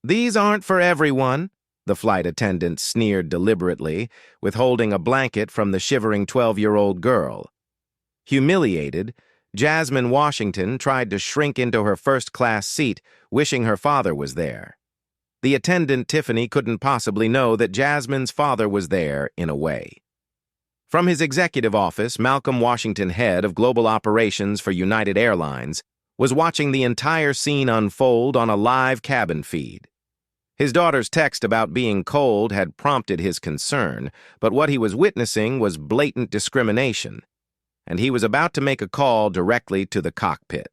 These aren't for everyone, the flight attendant sneered deliberately, withholding a blanket from the shivering 12-year-old girl. Humiliated, Jasmine Washington tried to shrink into her first-class seat, wishing her father was there. The attendant, Tiffany, couldn't possibly know that Jasmine's father was there, in a way. From his executive office, Malcolm Washington, head of global operations for United Airlines, was watching the entire scene unfold on a live cabin feed. His daughter's text about being cold had prompted his concern, but what he was witnessing was blatant discrimination, and he was about to make a call directly to the cockpit.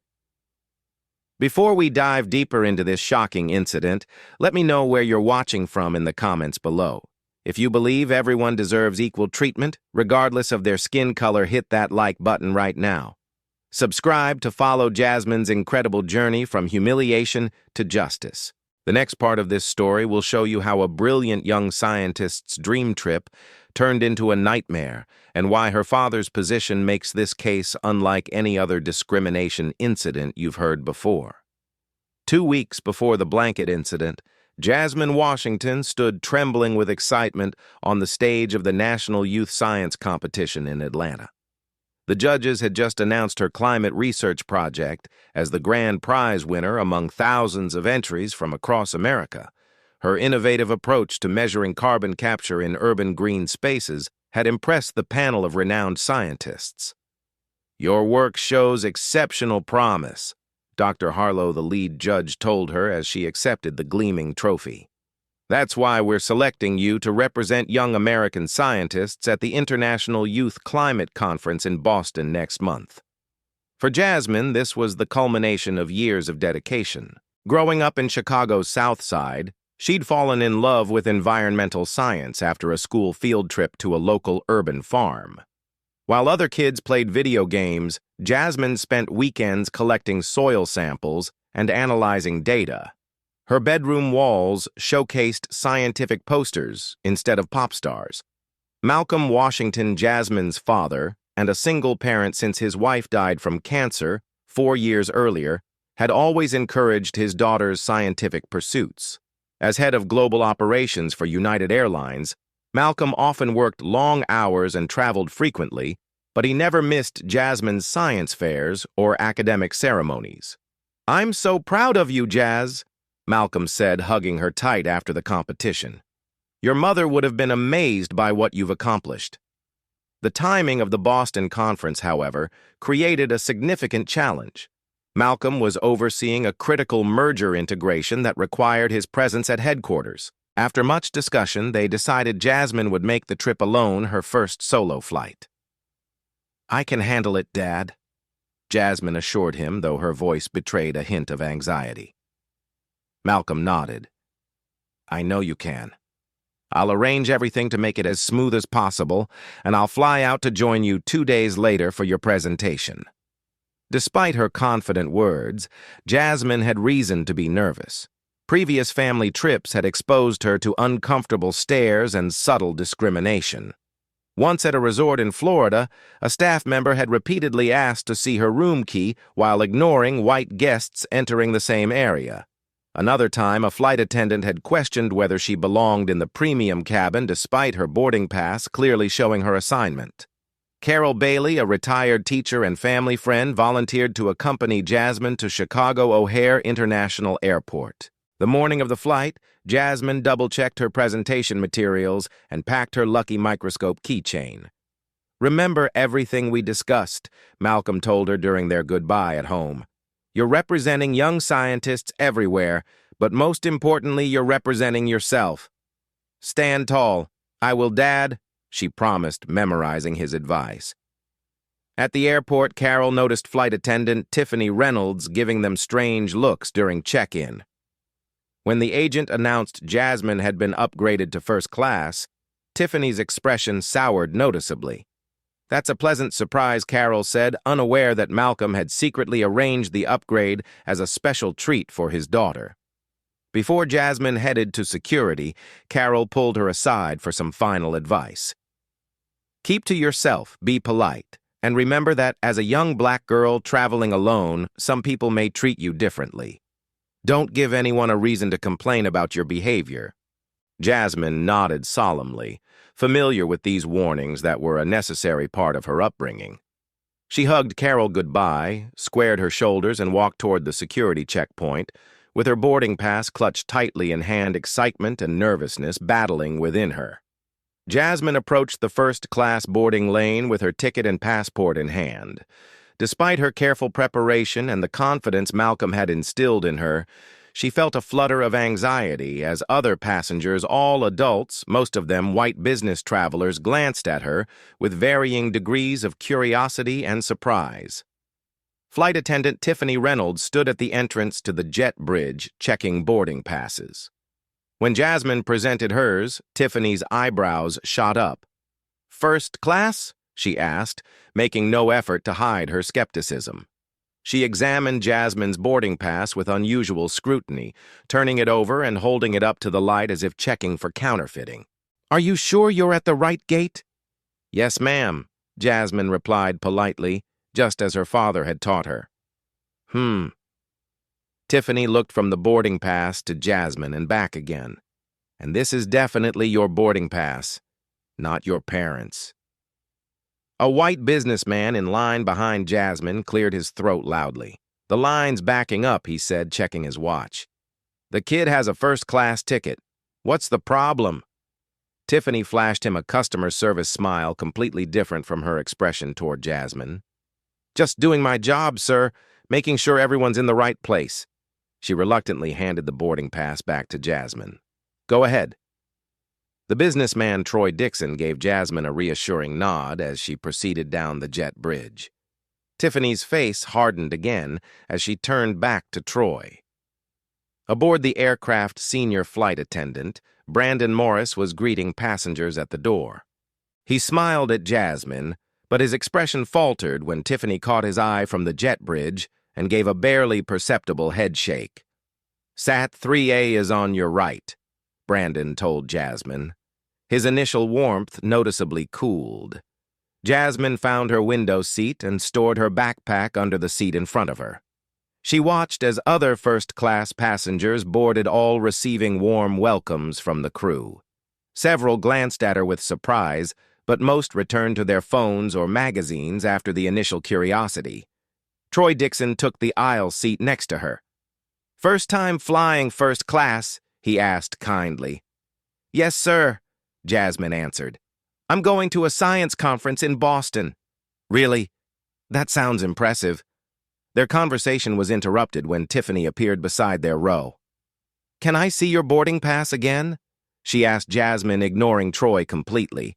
Before we dive deeper into this shocking incident, let me know where you're watching from in the comments below. If you believe everyone deserves equal treatment, regardless of their skin color, hit that like button right now. Subscribe to follow Jasmine's incredible journey from humiliation to justice. The next part of this story will show you how a brilliant young scientist's dream trip turned into a nightmare, and why her father's position makes this case unlike any other discrimination incident you've heard before. 2 weeks before the blanket incident, Jasmine Washington stood trembling with excitement on the stage of the National Youth Science Competition in Atlanta. The judges had just announced her climate research project as the grand prize winner among thousands of entries from across America. Her innovative approach to measuring carbon capture in urban green spaces had impressed the panel of renowned scientists. "Your work shows exceptional promise," Dr. Harlow, the lead judge, told her as she accepted the gleaming trophy. "That's why we're selecting you to represent young American scientists at the International Youth Climate Conference in Boston next month." For Jasmine, this was the culmination of years of dedication. Growing up in Chicago's South Side, she'd fallen in love with environmental science after a school field trip to a local urban farm. While other kids played video games, Jasmine spent weekends collecting soil samples and analyzing data. Her bedroom walls showcased scientific posters instead of pop stars. Malcolm Washington, Jasmine's father, and a single parent since his wife died from cancer 4 years earlier, had always encouraged his daughter's scientific pursuits. As head of global operations for United Airlines, Malcolm often worked long hours and traveled frequently, but he never missed Jasmine's science fairs or academic ceremonies. "I'm so proud of you, Jazz," Malcolm said, hugging her tight after the competition. "Your mother would have been amazed by what you've accomplished." The timing of the Boston conference, however, created a significant challenge. Malcolm was overseeing a critical merger integration that required his presence at headquarters. After much discussion, they decided Jasmine would make the trip alone, her first solo flight. "I can handle it, Dad," Jasmine assured him, though her voice betrayed a hint of anxiety. Malcolm nodded. "I know you can. I'll arrange everything to make it as smooth as possible, and I'll fly out to join you 2 days later for your presentation." Despite her confident words, Jasmine had reason to be nervous. Previous family trips had exposed her to uncomfortable stares and subtle discrimination. Once at a resort in Florida, a staff member had repeatedly asked to see her room key while ignoring white guests entering the same area. Another time, a flight attendant had questioned whether she belonged in the premium cabin despite her boarding pass clearly showing her assignment. Carol Bailey, a retired teacher and family friend, volunteered to accompany Jasmine to Chicago O'Hare International Airport. The morning of the flight, Jasmine double-checked her presentation materials and packed her Lucky Microscope keychain. "Remember everything we discussed," Malcolm told her during their goodbye at home. "You're representing young scientists everywhere, but most importantly, you're representing yourself. Stand tall. I will, Dad," she promised, memorizing his advice. At the airport, Carol noticed flight attendant Tiffany Reynolds giving them strange looks during check-in. When the agent announced Jasmine had been upgraded to first class, Tiffany's expression soured noticeably. "That's a pleasant surprise," Carol said, unaware that Malcolm had secretly arranged the upgrade as a special treat for his daughter. Before Jasmine headed to security, Carol pulled her aside for some final advice. "Keep to yourself, be polite, and remember that as a young black girl traveling alone, some people may treat you differently. Don't give anyone a reason to complain about your behavior. Jasmine nodded solemnly, familiar with these warnings that were a necessary part of her upbringing. She hugged Carol goodbye, squared her shoulders, and walked toward the security checkpoint, with her boarding pass clutched tightly in hand, excitement and nervousness battling within her. Jasmine approached the first-class boarding lane with her ticket and passport in hand. Despite her careful preparation and the confidence Malcolm had instilled in her, she felt a flutter of anxiety as other passengers, all adults, most of them white business travelers, glanced at her with varying degrees of curiosity and surprise. Flight attendant Tiffany Reynolds stood at the entrance to the jet bridge, checking boarding passes. When Jasmine presented hers, Tiffany's eyebrows shot up. "First class?" she asked, making no effort to hide her skepticism. She examined Jasmine's boarding pass with unusual scrutiny, turning it over and holding it up to the light as if checking for counterfeiting. "Are you sure you're at the right gate?" "Yes, ma'am," Jasmine replied politely, just as her father had taught her. Tiffany looked from the boarding pass to Jasmine and back again. "And this is definitely your boarding pass, not your parents'." A white businessman in line behind Jasmine cleared his throat loudly. "The line's backing up," he said, checking his watch. "The kid has a first-class ticket. What's the problem?" Tiffany flashed him a customer service smile completely different from her expression toward Jasmine. "Just doing my job, sir, making sure everyone's in the right place." She reluctantly handed the boarding pass back to Jasmine. "Go ahead." The businessman Troy Dixon gave Jasmine a reassuring nod as she proceeded down the jet bridge. Tiffany's face hardened again as she turned back to Troy. Aboard the aircraft's senior flight attendant, Brandon Morris was greeting passengers at the door. He smiled at Jasmine, but his expression faltered when Tiffany caught his eye from the jet bridge and gave a barely perceptible head shake. "Sat 3A is on your right," Brandon told Jasmine. His initial warmth noticeably cooled. Jasmine found her window seat and stored her backpack under the seat in front of her. She watched as other first-class passengers boarded, all receiving warm welcomes from the crew. Several glanced at her with surprise, but most returned to their phones or magazines after the initial curiosity. Troy Dixon took the aisle seat next to her. "First time flying first class?" he asked kindly. "Yes, sir," Jasmine answered. "I'm going to a science conference in Boston." "Really? That sounds impressive." Their conversation was interrupted when Tiffany appeared beside their row. "Can I see your boarding pass again?" she asked Jasmine, ignoring Troy completely.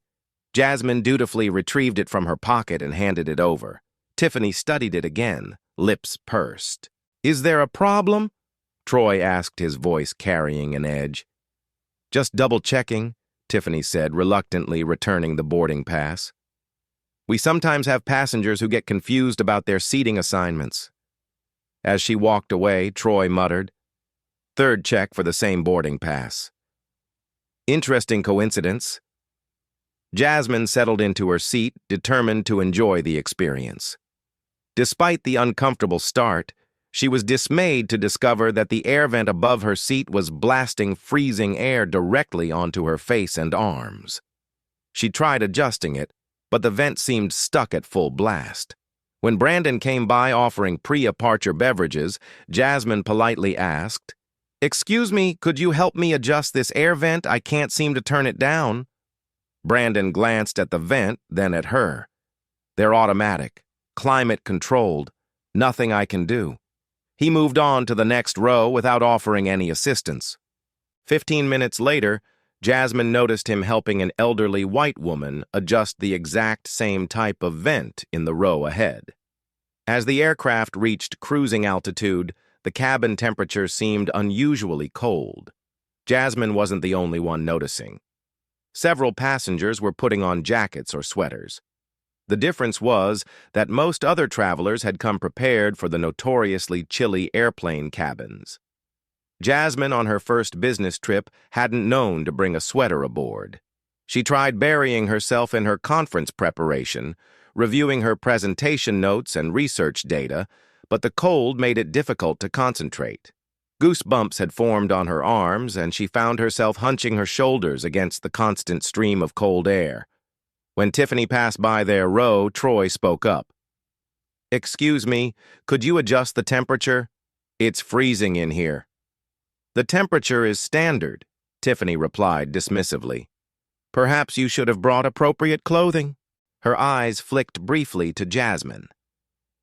Jasmine dutifully retrieved it from her pocket and handed it over. Tiffany studied it again, lips pursed. "Is there a problem?" Troy asked, his voice carrying an edge. "Just double-checking," Tiffany said, reluctantly returning the boarding pass. "We sometimes have passengers who get confused about their seating assignments." As she walked away, Troy muttered, "Third check for the same boarding pass." Interesting coincidence. Jasmine settled into her seat, determined to enjoy the experience. Despite the uncomfortable start, she was dismayed to discover that the air vent above her seat was blasting freezing air directly onto her face and arms. She tried adjusting it, but the vent seemed stuck at full blast. When Brandon came by offering pre-departure beverages, Jasmine politely asked, "Excuse me, could you help me adjust this air vent? I can't seem to turn it down." Brandon glanced at the vent, then at her. "They're automatic, climate-controlled. Nothing I can do." He moved on to the next row without offering any assistance. 15 minutes later, Jasmine noticed him helping an elderly white woman adjust the exact same type of vent in the row ahead. As the aircraft reached cruising altitude, the cabin temperature seemed unusually cold. Jasmine wasn't the only one noticing. Several passengers were putting on jackets or sweaters. The difference was that most other travelers had come prepared for the notoriously chilly airplane cabins. Jasmine, on her first business trip, hadn't known to bring a sweater aboard. She tried burying herself in her conference preparation, reviewing her presentation notes and research data, but the cold made it difficult to concentrate. Goosebumps had formed on her arms, and she found herself hunching her shoulders against the constant stream of cold air. When Tiffany passed by their row, Troy spoke up. "Excuse me, could you adjust the temperature? It's freezing in here." "The temperature is standard," Tiffany replied dismissively. "Perhaps you should have brought appropriate clothing." Her eyes flicked briefly to Jasmine.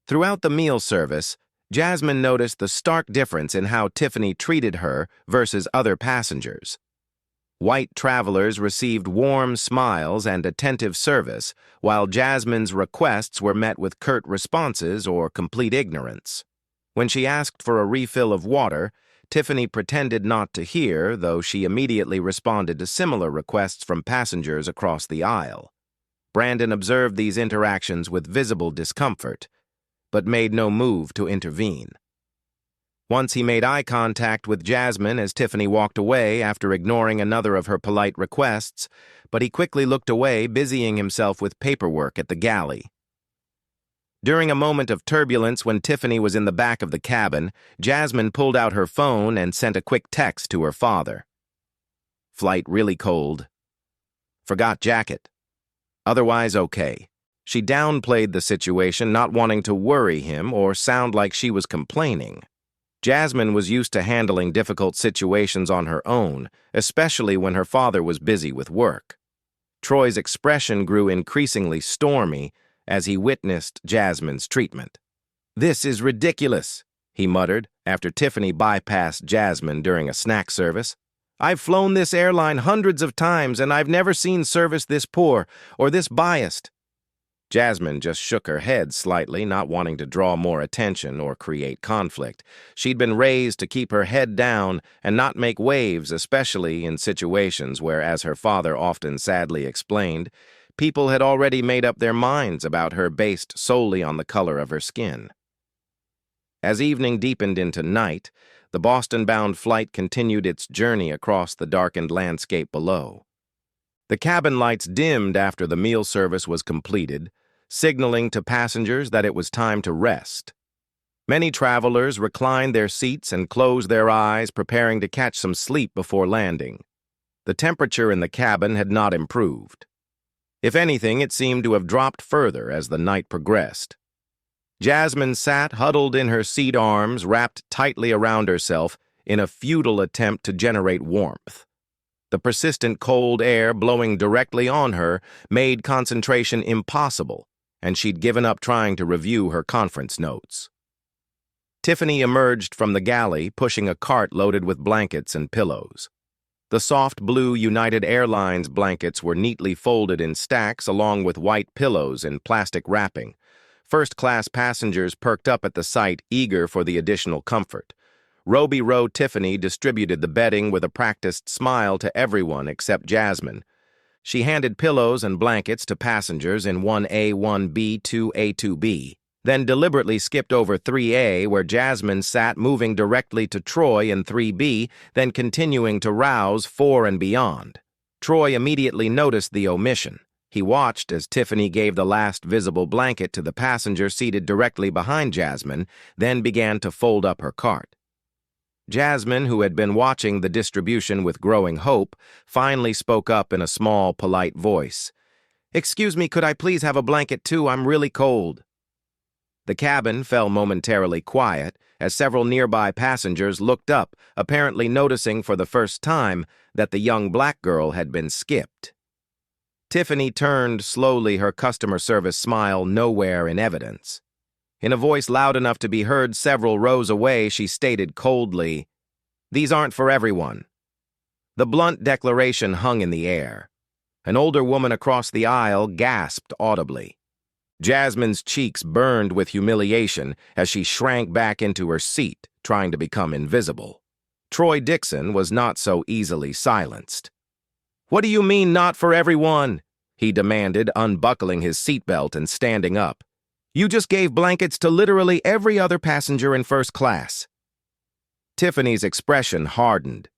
Throughout the meal service, Jasmine noticed the stark difference in how Tiffany treated her versus other passengers. White travelers received warm smiles and attentive service, while Jasmine's requests were met with curt responses or complete ignorance. When she asked for a refill of water, Tiffany pretended not to hear, though she immediately responded to similar requests from passengers across the aisle. Brandon observed these interactions with visible discomfort, but made no move to intervene. Once he made eye contact with Jasmine as Tiffany walked away after ignoring another of her polite requests, but he quickly looked away, busying himself with paperwork at the galley. During a moment of turbulence when Tiffany was in the back of the cabin, Jasmine pulled out her phone and sent a quick text to her father. "Flight really cold. Forgot jacket. Otherwise okay." She downplayed the situation, not wanting to worry him or sound like she was complaining. Jasmine was used to handling difficult situations on her own, especially when her father was busy with work. Troy's expression grew increasingly stormy as he witnessed Jasmine's treatment. "This is ridiculous," he muttered after Tiffany bypassed Jasmine during a snack service. "I've flown this airline hundreds of times, and I've never seen service this poor or this biased." Jasmine just shook her head slightly, not wanting to draw more attention or create conflict. She'd been raised to keep her head down and not make waves, especially in situations where, as her father often sadly explained, people had already made up their minds about her based solely on the color of her skin. As evening deepened into night, the Boston-bound flight continued its journey across the darkened landscape below. The cabin lights dimmed after the meal service was completed, signaling to passengers that it was time to rest. Many travelers reclined their seats and closed their eyes, preparing to catch some sleep before landing. The temperature in the cabin had not improved. If anything, it seemed to have dropped further as the night progressed. Jasmine sat huddled in her seat arms, wrapped tightly around herself in a futile attempt to generate warmth. The persistent cold air blowing directly on her made concentration impossible, and she'd given up trying to review her conference notes. Tiffany emerged from the galley, pushing a cart loaded with blankets and pillows. The soft blue United Airlines blankets were neatly folded in stacks along with white pillows in plastic wrapping. First-class passengers perked up at the sight, eager for the additional comfort. Roby Row Tiffany distributed the bedding with a practiced smile to everyone except Jasmine. She handed pillows and blankets to passengers in 1A, 1B, 2A, 2B, then deliberately skipped over 3A, where Jasmine sat moving directly to Troy in 3B, then continuing to rouse 4 and beyond. Troy immediately noticed the omission. He watched as Tiffany gave the last visible blanket to the passenger seated directly behind Jasmine, then began to fold up her cart. Jasmine, who had been watching the distribution with growing hope, finally spoke up in a small, polite voice. "Excuse me, could I please have a blanket too? I'm really cold." The cabin fell momentarily quiet as several nearby passengers looked up, apparently noticing for the first time that the young black girl had been skipped. Tiffany turned slowly, her customer service smile nowhere in evidence. In a voice loud enough to be heard several rows away, she stated coldly, "These aren't for everyone." The blunt declaration hung in the air. An older woman across the aisle gasped audibly. Jasmine's cheeks burned with humiliation as she shrank back into her seat, trying to become invisible. Troy Dixon was not so easily silenced. "What do you mean, not for everyone?" he demanded, unbuckling his seatbelt and standing up. "You just gave blankets to literally every other passenger in first class." Tiffany's expression hardened.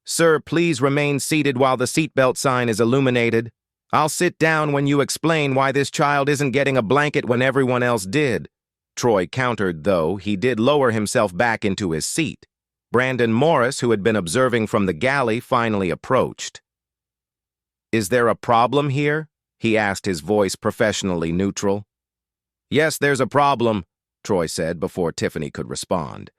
"Sir, please remain seated while the seatbelt sign is illuminated. I'll sit down when you explain why this child isn't getting a blanket when everyone else did." Troy countered, though he did lower himself back into his seat. Brandon Morris, who had been observing from the galley, finally approached. "Is there a problem here?" he asked, his voice professionally neutral. "Yes, there's a problem," Troy said before Tiffany could respond.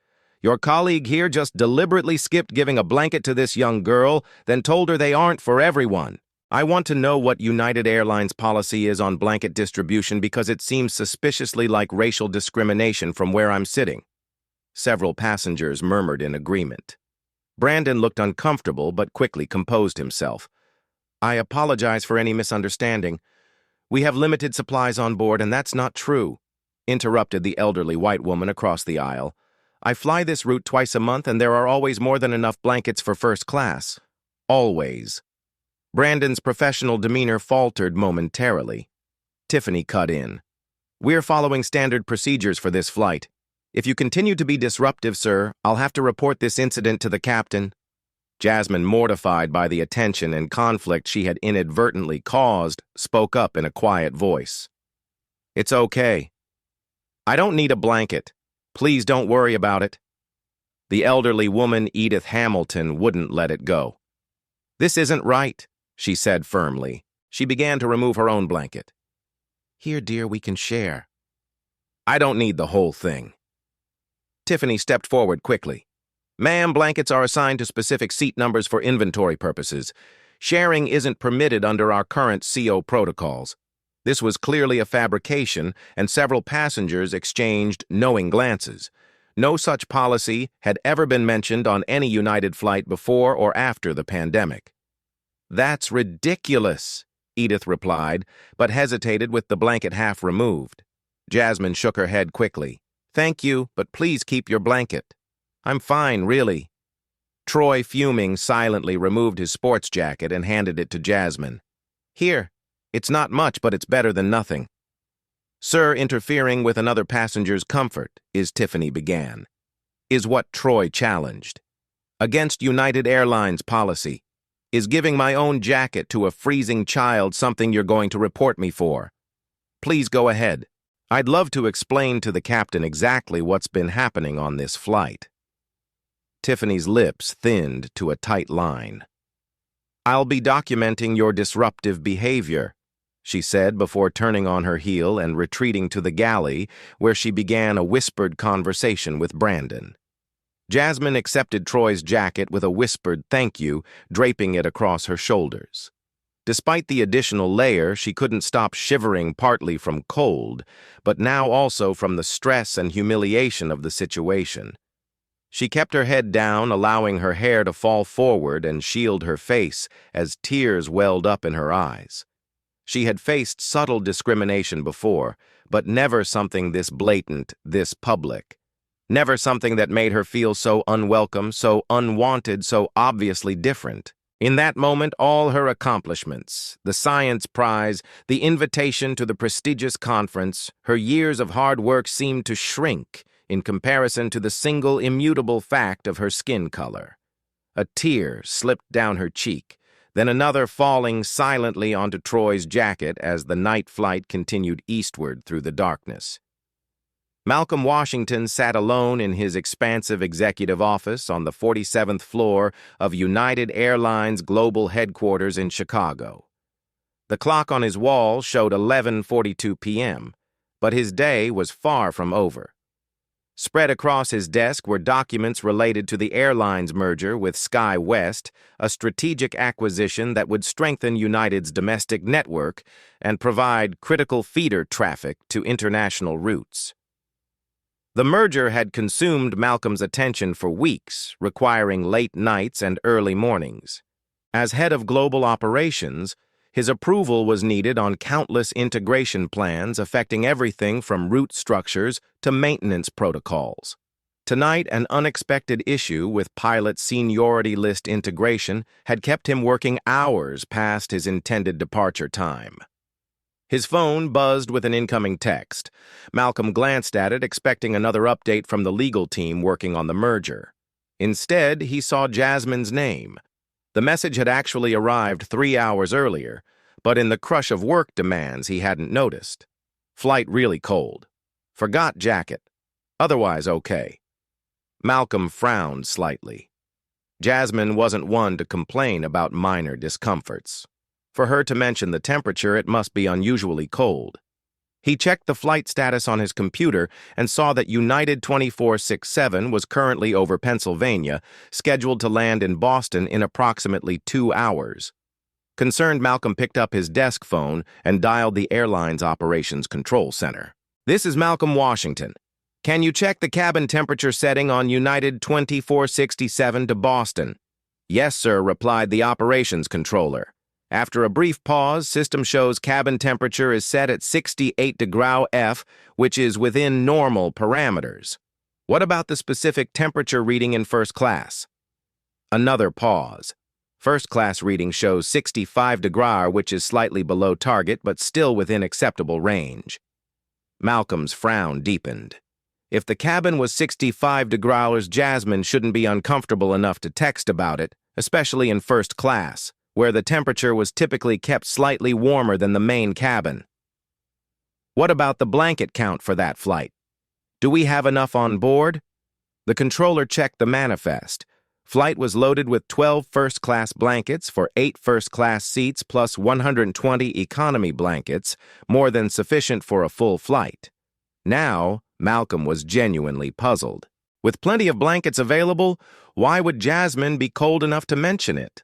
"Your colleague here just deliberately skipped giving a blanket to this young girl, then told her they aren't for everyone. I want to know what United Airlines policy is on blanket distribution because it seems suspiciously like racial discrimination from where I'm sitting." Several passengers murmured in agreement. Brandon looked uncomfortable but quickly composed himself. "I apologize for any misunderstanding. We have limited supplies on board, and that's not true," interrupted the elderly white woman across the aisle. "I fly this route twice a month, and there are always more than enough blankets for first class. Always." Brandon's professional demeanor faltered momentarily. Tiffany cut in. "We're following standard procedures for this flight. If you continue to be disruptive, sir, I'll have to report this incident to the captain." Jasmine, mortified by the attention and conflict she had inadvertently caused, spoke up in a quiet voice. "It's okay. I don't need a blanket. Please don't worry about it." The elderly woman, Edith Hamilton, wouldn't let it go. "This isn't right," she said firmly. She began to remove her own blanket. "Here, dear, we can share." "I don't need the whole thing." Tiffany stepped forward quickly. "Ma'am, blankets are assigned to specific seat numbers for inventory purposes. Sharing isn't permitted under our current CO protocols." This was clearly a fabrication, and several passengers exchanged knowing glances. No such policy had ever been mentioned on any United flight before or after the pandemic. "That's ridiculous," Edith replied, but hesitated with the blanket half removed. Jasmine shook her head quickly. "Thank you, but please keep your blanket." "I'm fine, really." Troy, fuming, silently removed his sports jacket and handed it to Jasmine. "Here. It's not much, but it's better than nothing." "Sir, interfering with another passenger's comfort," Tiffany began, "is what Troy challenged. Against United Airlines policy. Is giving my own jacket to a freezing child something you're going to report me for? Please go ahead. I'd love to explain to the captain exactly what's been happening on this flight." Tiffany's lips thinned to a tight line. "I'll be documenting your disruptive behavior," she said before turning on her heel and retreating to the galley, where she began a whispered conversation with Brandon. Jasmine accepted Troy's jacket with a whispered thank you, draping it across her shoulders. Despite the additional layer, she couldn't stop shivering, partly from cold, but now also from the stress and humiliation of the situation. She kept her head down, allowing her hair to fall forward and shield her face as tears welled up in her eyes. She had faced subtle discrimination before, but never something this blatant, this public. Never something that made her feel so unwelcome, so unwanted, so obviously different. In that moment, all her accomplishments, the science prize, the invitation to the prestigious conference, her years of hard work seemed to shrink in comparison to the single immutable fact of her skin color. A tear slipped down her cheek, then another falling silently onto Troy's jacket as the night flight continued eastward through the darkness. Malcolm Washington sat alone in his expansive executive office on the 47th floor of United Airlines Global Headquarters in Chicago. The clock on his wall showed 11:42 p.m., but his day was far from over. Spread across his desk were documents related to the airline's merger with SkyWest, a strategic acquisition that would strengthen United's domestic network and provide critical feeder traffic to international routes. The merger had consumed Malcolm's attention for weeks, requiring late nights and early mornings. As head of global operations, his approval was needed on countless integration plans affecting everything from route structures to maintenance protocols. Tonight, an unexpected issue with pilot seniority list integration had kept him working hours past his intended departure time. His phone buzzed with an incoming text. Malcolm glanced at it, expecting another update from the legal team working on the merger. Instead, he saw Jasmine's name. The message had actually arrived 3 hours earlier, but in the crush of work demands he hadn't noticed. Flight really cold. Forgot jacket. Otherwise okay. Malcolm frowned slightly. Jasmine wasn't one to complain about minor discomforts. For her to mention the temperature, it must be unusually cold. He checked the flight status on his computer and saw that United 2467 was currently over Pennsylvania, scheduled to land in Boston in approximately 2 hours. Concerned, Malcolm picked up his desk phone and dialed the airline's operations control center. "This is Malcolm Washington. Can you check the cabin temperature setting on United 2467 to Boston?" "Yes, sir," replied the operations controller. After a brief pause, system shows cabin temperature is set at 68° F, which is within normal parameters. What about the specific temperature reading in first class? Another pause. First class reading shows 65°, which is slightly below target but still within acceptable range. Malcolm's frown deepened. If the cabin was 65°, Jasmine shouldn't be uncomfortable enough to text about it, especially in first class, where the temperature was typically kept slightly warmer than the main cabin. What about the blanket count for that flight? Do we have enough on board? The controller checked the manifest. Flight was loaded with 12 first-class blankets for 8 first-class seats plus 120 economy blankets, more than sufficient for a full flight. Now, Malcolm was genuinely puzzled. With plenty of blankets available, why would Jasmine be cold enough to mention it?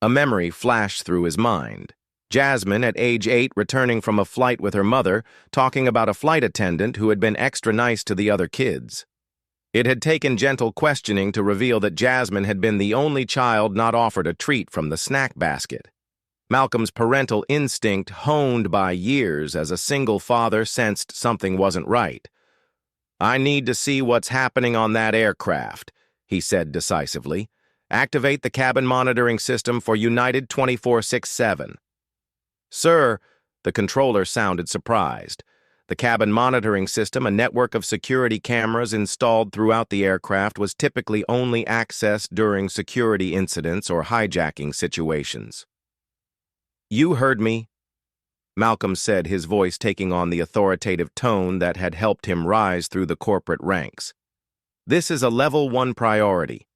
A memory flashed through his mind. Jasmine, at age 8, returning from a flight with her mother, talking about a flight attendant who had been extra nice to the other kids. It had taken gentle questioning to reveal that Jasmine had been the only child not offered a treat from the snack basket. Malcolm's parental instinct, honed by years as a single father, sensed something wasn't right. "I need to see what's happening on that aircraft," he said decisively. "Activate the cabin monitoring system for United 2467. "Sir," the controller sounded surprised. The cabin monitoring system, a network of security cameras installed throughout the aircraft, was typically only accessed during security incidents or hijacking situations. "You heard me," Malcolm said, his voice taking on the authoritative tone that had helped him rise through the corporate ranks. "This is a Level 1 priority.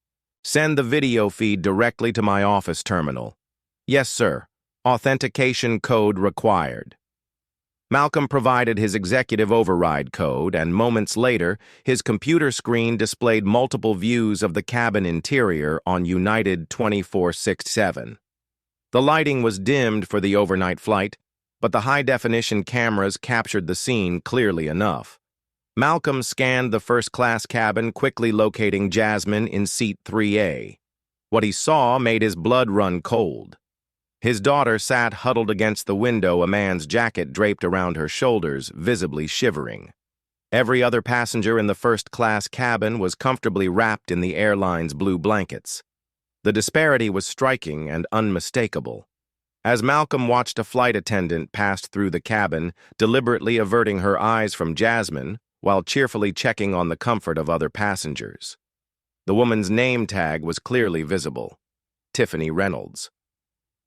Send the video feed directly to my office terminal." "Yes, sir. Authentication code required." Malcolm provided his executive override code, and moments later, his computer screen displayed multiple views of the cabin interior on United 2467. The lighting was dimmed for the overnight flight, but the high-definition cameras captured the scene clearly enough. Malcolm scanned the first-class cabin, quickly locating Jasmine in seat 3A. What he saw made his blood run cold. His daughter sat huddled against the window, a man's jacket draped around her shoulders, visibly shivering. Every other passenger in the first-class cabin was comfortably wrapped in the airline's blue blankets. The disparity was striking and unmistakable. As Malcolm watched a flight attendant pass through the cabin, deliberately averting her eyes from Jasmine, while cheerfully checking on the comfort of other passengers. The woman's name tag was clearly visible: Tiffany Reynolds.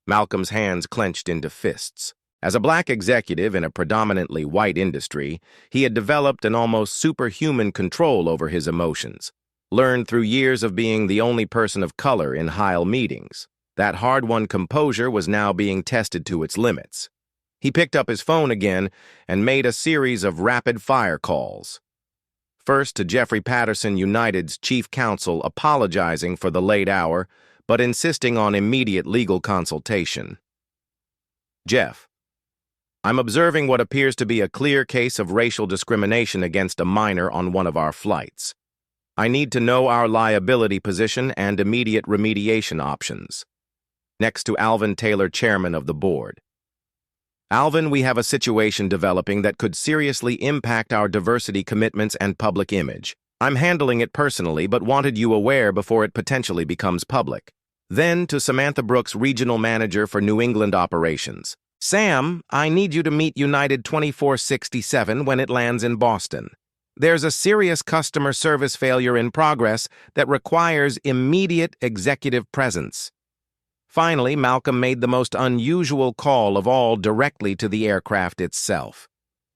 Malcolm's hands clenched into fists. As a black executive in a predominantly white industry, he had developed an almost superhuman control over his emotions, learned through years of being the only person of color in Heil meetings. That hard-won composure was now being tested to its limits. He picked up his phone again and made a series of rapid-fire calls. First to Jeffrey Patterson, United's chief counsel, apologizing for the late hour, but insisting on immediate legal consultation. "Jeff, I'm observing what appears to be a clear case of racial discrimination against a minor on one of our flights. I need to know our liability position and immediate remediation options." Next to Alvin Taylor, chairman of the board. "Alvin, we have a situation developing that could seriously impact our diversity commitments and public image. I'm handling it personally, but wanted you aware before it potentially becomes public." Then to Samantha Brooks, regional manager for New England operations. "Sam, I need you to meet United 2467 when it lands in Boston. There's a serious customer service failure in progress that requires immediate executive presence." Finally, Malcolm made the most unusual call of all directly to the aircraft itself.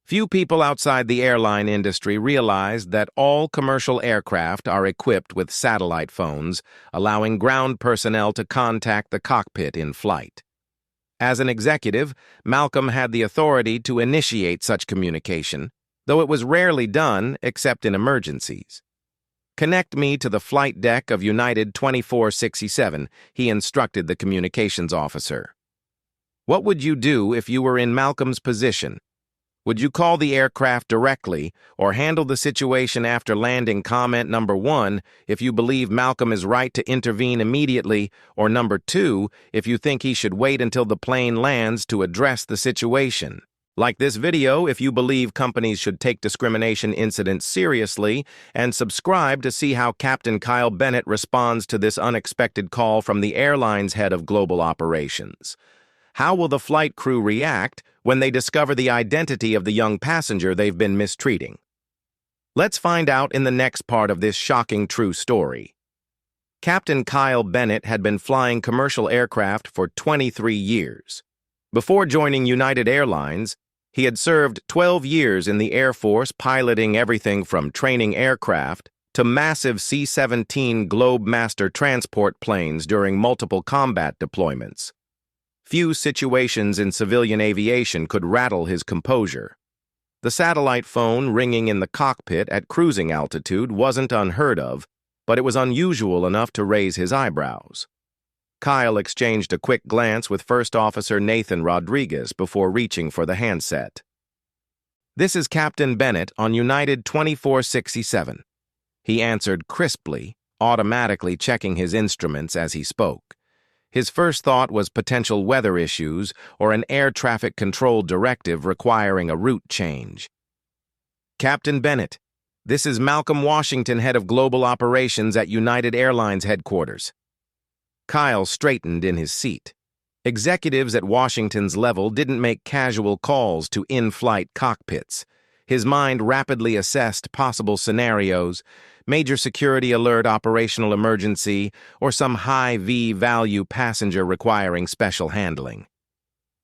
Few people outside the airline industry realize that all commercial aircraft are equipped with satellite phones, allowing ground personnel to contact the cockpit in flight. As an executive, Malcolm had the authority to initiate such communication, though it was rarely done except in emergencies. "Connect me to the flight deck of United 2467, he instructed the communications officer. What would you do if you were in Malcolm's position? Would you call the aircraft directly or handle the situation after landing? Comment number 1, if you believe Malcolm is right to intervene immediately, or number 2, if you think he should wait until the plane lands to address the situation. Like this video if you believe companies should take discrimination incidents seriously, and subscribe to see how Captain Kyle Bennett responds to this unexpected call from the airline's head of global operations. How will the flight crew react when they discover the identity of the young passenger they've been mistreating? Let's find out in the next part of this shocking true story. Captain Kyle Bennett had been flying commercial aircraft for 23 years. Before joining United Airlines, he had served 12 years in the Air Force piloting everything from training aircraft to massive C-17 Globemaster transport planes during multiple combat deployments. Few situations in civilian aviation could rattle his composure. The satellite phone ringing in the cockpit at cruising altitude wasn't unheard of, but it was unusual enough to raise his eyebrows. Kyle exchanged a quick glance with First Officer Nathan Rodriguez before reaching for the handset. "This is Captain Bennett on United 2467. He answered crisply, automatically checking his instruments as he spoke. His first thought was potential weather issues or an air traffic control directive requiring a route change. "Captain Bennett, this is Malcolm Washington, head of global operations at United Airlines headquarters." Kyle straightened in his seat. Executives at Washington's level didn't make casual calls to in-flight cockpits. His mind rapidly assessed possible scenarios: major security alert, operational emergency, or some high V-value passenger requiring special handling.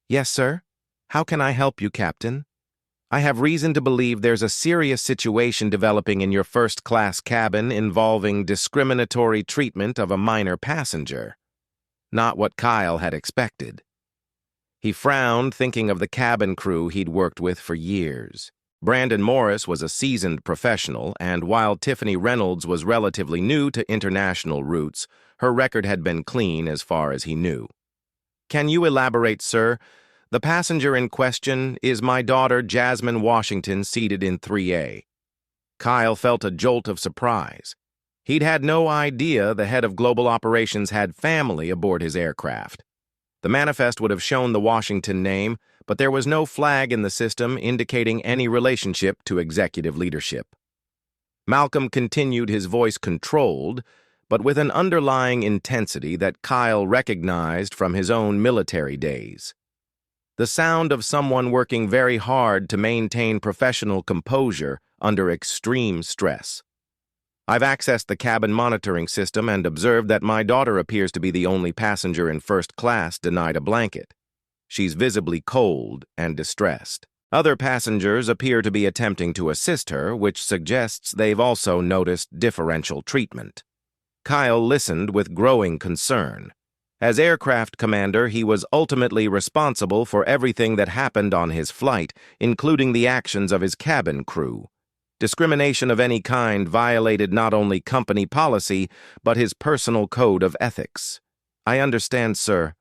"Yes, sir. How can I help you, Captain?" "I have reason to believe there's a serious situation developing in your first-class cabin involving discriminatory treatment of a minor passenger." Not what Kyle had expected. He frowned, thinking of the cabin crew he'd worked with for years. Brandon Morris was a seasoned professional, and while Tiffany Reynolds was relatively new to international routes, her record had been clean as far as he knew. "Can you elaborate, sir? The passenger in question is my daughter, Jasmine Washington, seated in 3A. Kyle felt a jolt of surprise. He'd had no idea the head of global operations had family aboard his aircraft. The manifest would have shown the Washington name, but there was no flag in the system indicating any relationship to executive leadership. Malcolm continued, his voice controlled, but with an underlying intensity that Kyle recognized from his own military days. The sound of someone working very hard to maintain professional composure under extreme stress. "I've accessed the cabin monitoring system and observed that my daughter appears to be the only passenger in first class denied a blanket. She's visibly cold and distressed. Other passengers appear to be attempting to assist her, which suggests they've also noticed differential treatment." Kyle listened with growing concern. As aircraft commander, he was ultimately responsible for everything that happened on his flight, including the actions of his cabin crew. Discrimination of any kind violated not only company policy, but his personal code of ethics. "I understand, sir.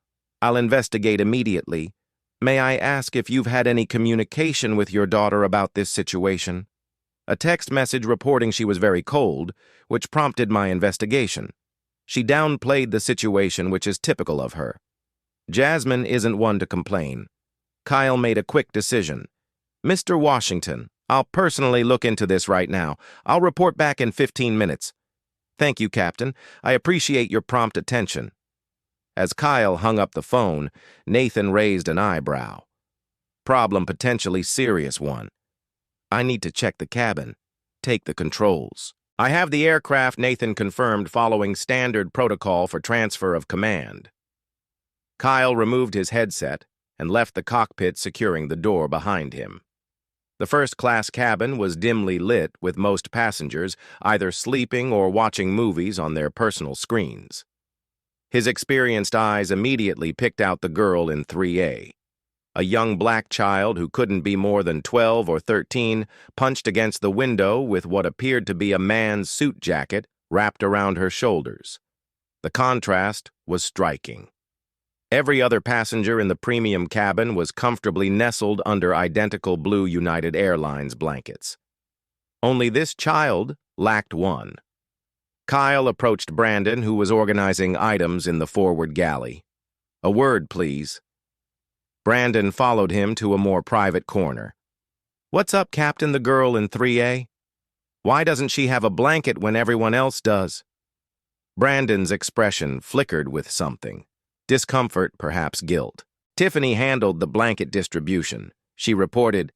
I'll investigate immediately. May I ask if you've had any communication with your daughter about this situation?" "A text message reporting she was very cold, which prompted my investigation. She downplayed the situation, which is typical of her. Jasmine isn't one to complain." Kyle made a quick decision. "Mr. Washington, I'll personally look into this right now. I'll report back in 15 minutes. "Thank you, Captain. I appreciate your prompt attention." As Kyle hung up the phone, Nathan raised an eyebrow. "Problem potentially serious one. I need to check the cabin. Take the controls." "I have the aircraft," Nathan confirmed, following standard protocol for transfer of command. Kyle removed his headset and left the cockpit, securing the door behind him. The first-class cabin was dimly lit, with most passengers either sleeping or watching movies on their personal screens. His experienced eyes immediately picked out the girl in 3A. A young black child who couldn't be more than 12 or 13 punched against the window with what appeared to be a man's suit jacket wrapped around her shoulders. The contrast was striking. Every other passenger in the premium cabin was comfortably nestled under identical blue United Airlines blankets. Only this child lacked one. Kyle approached Brandon, who was organizing items in the forward galley. "A word, please." Brandon followed him to a more private corner. "What's up, Captain, the girl in 3A? Why doesn't she have a blanket when everyone else does?" Brandon's expression flickered with something. Discomfort, perhaps guilt. Tiffany handled the blanket distribution. She reported,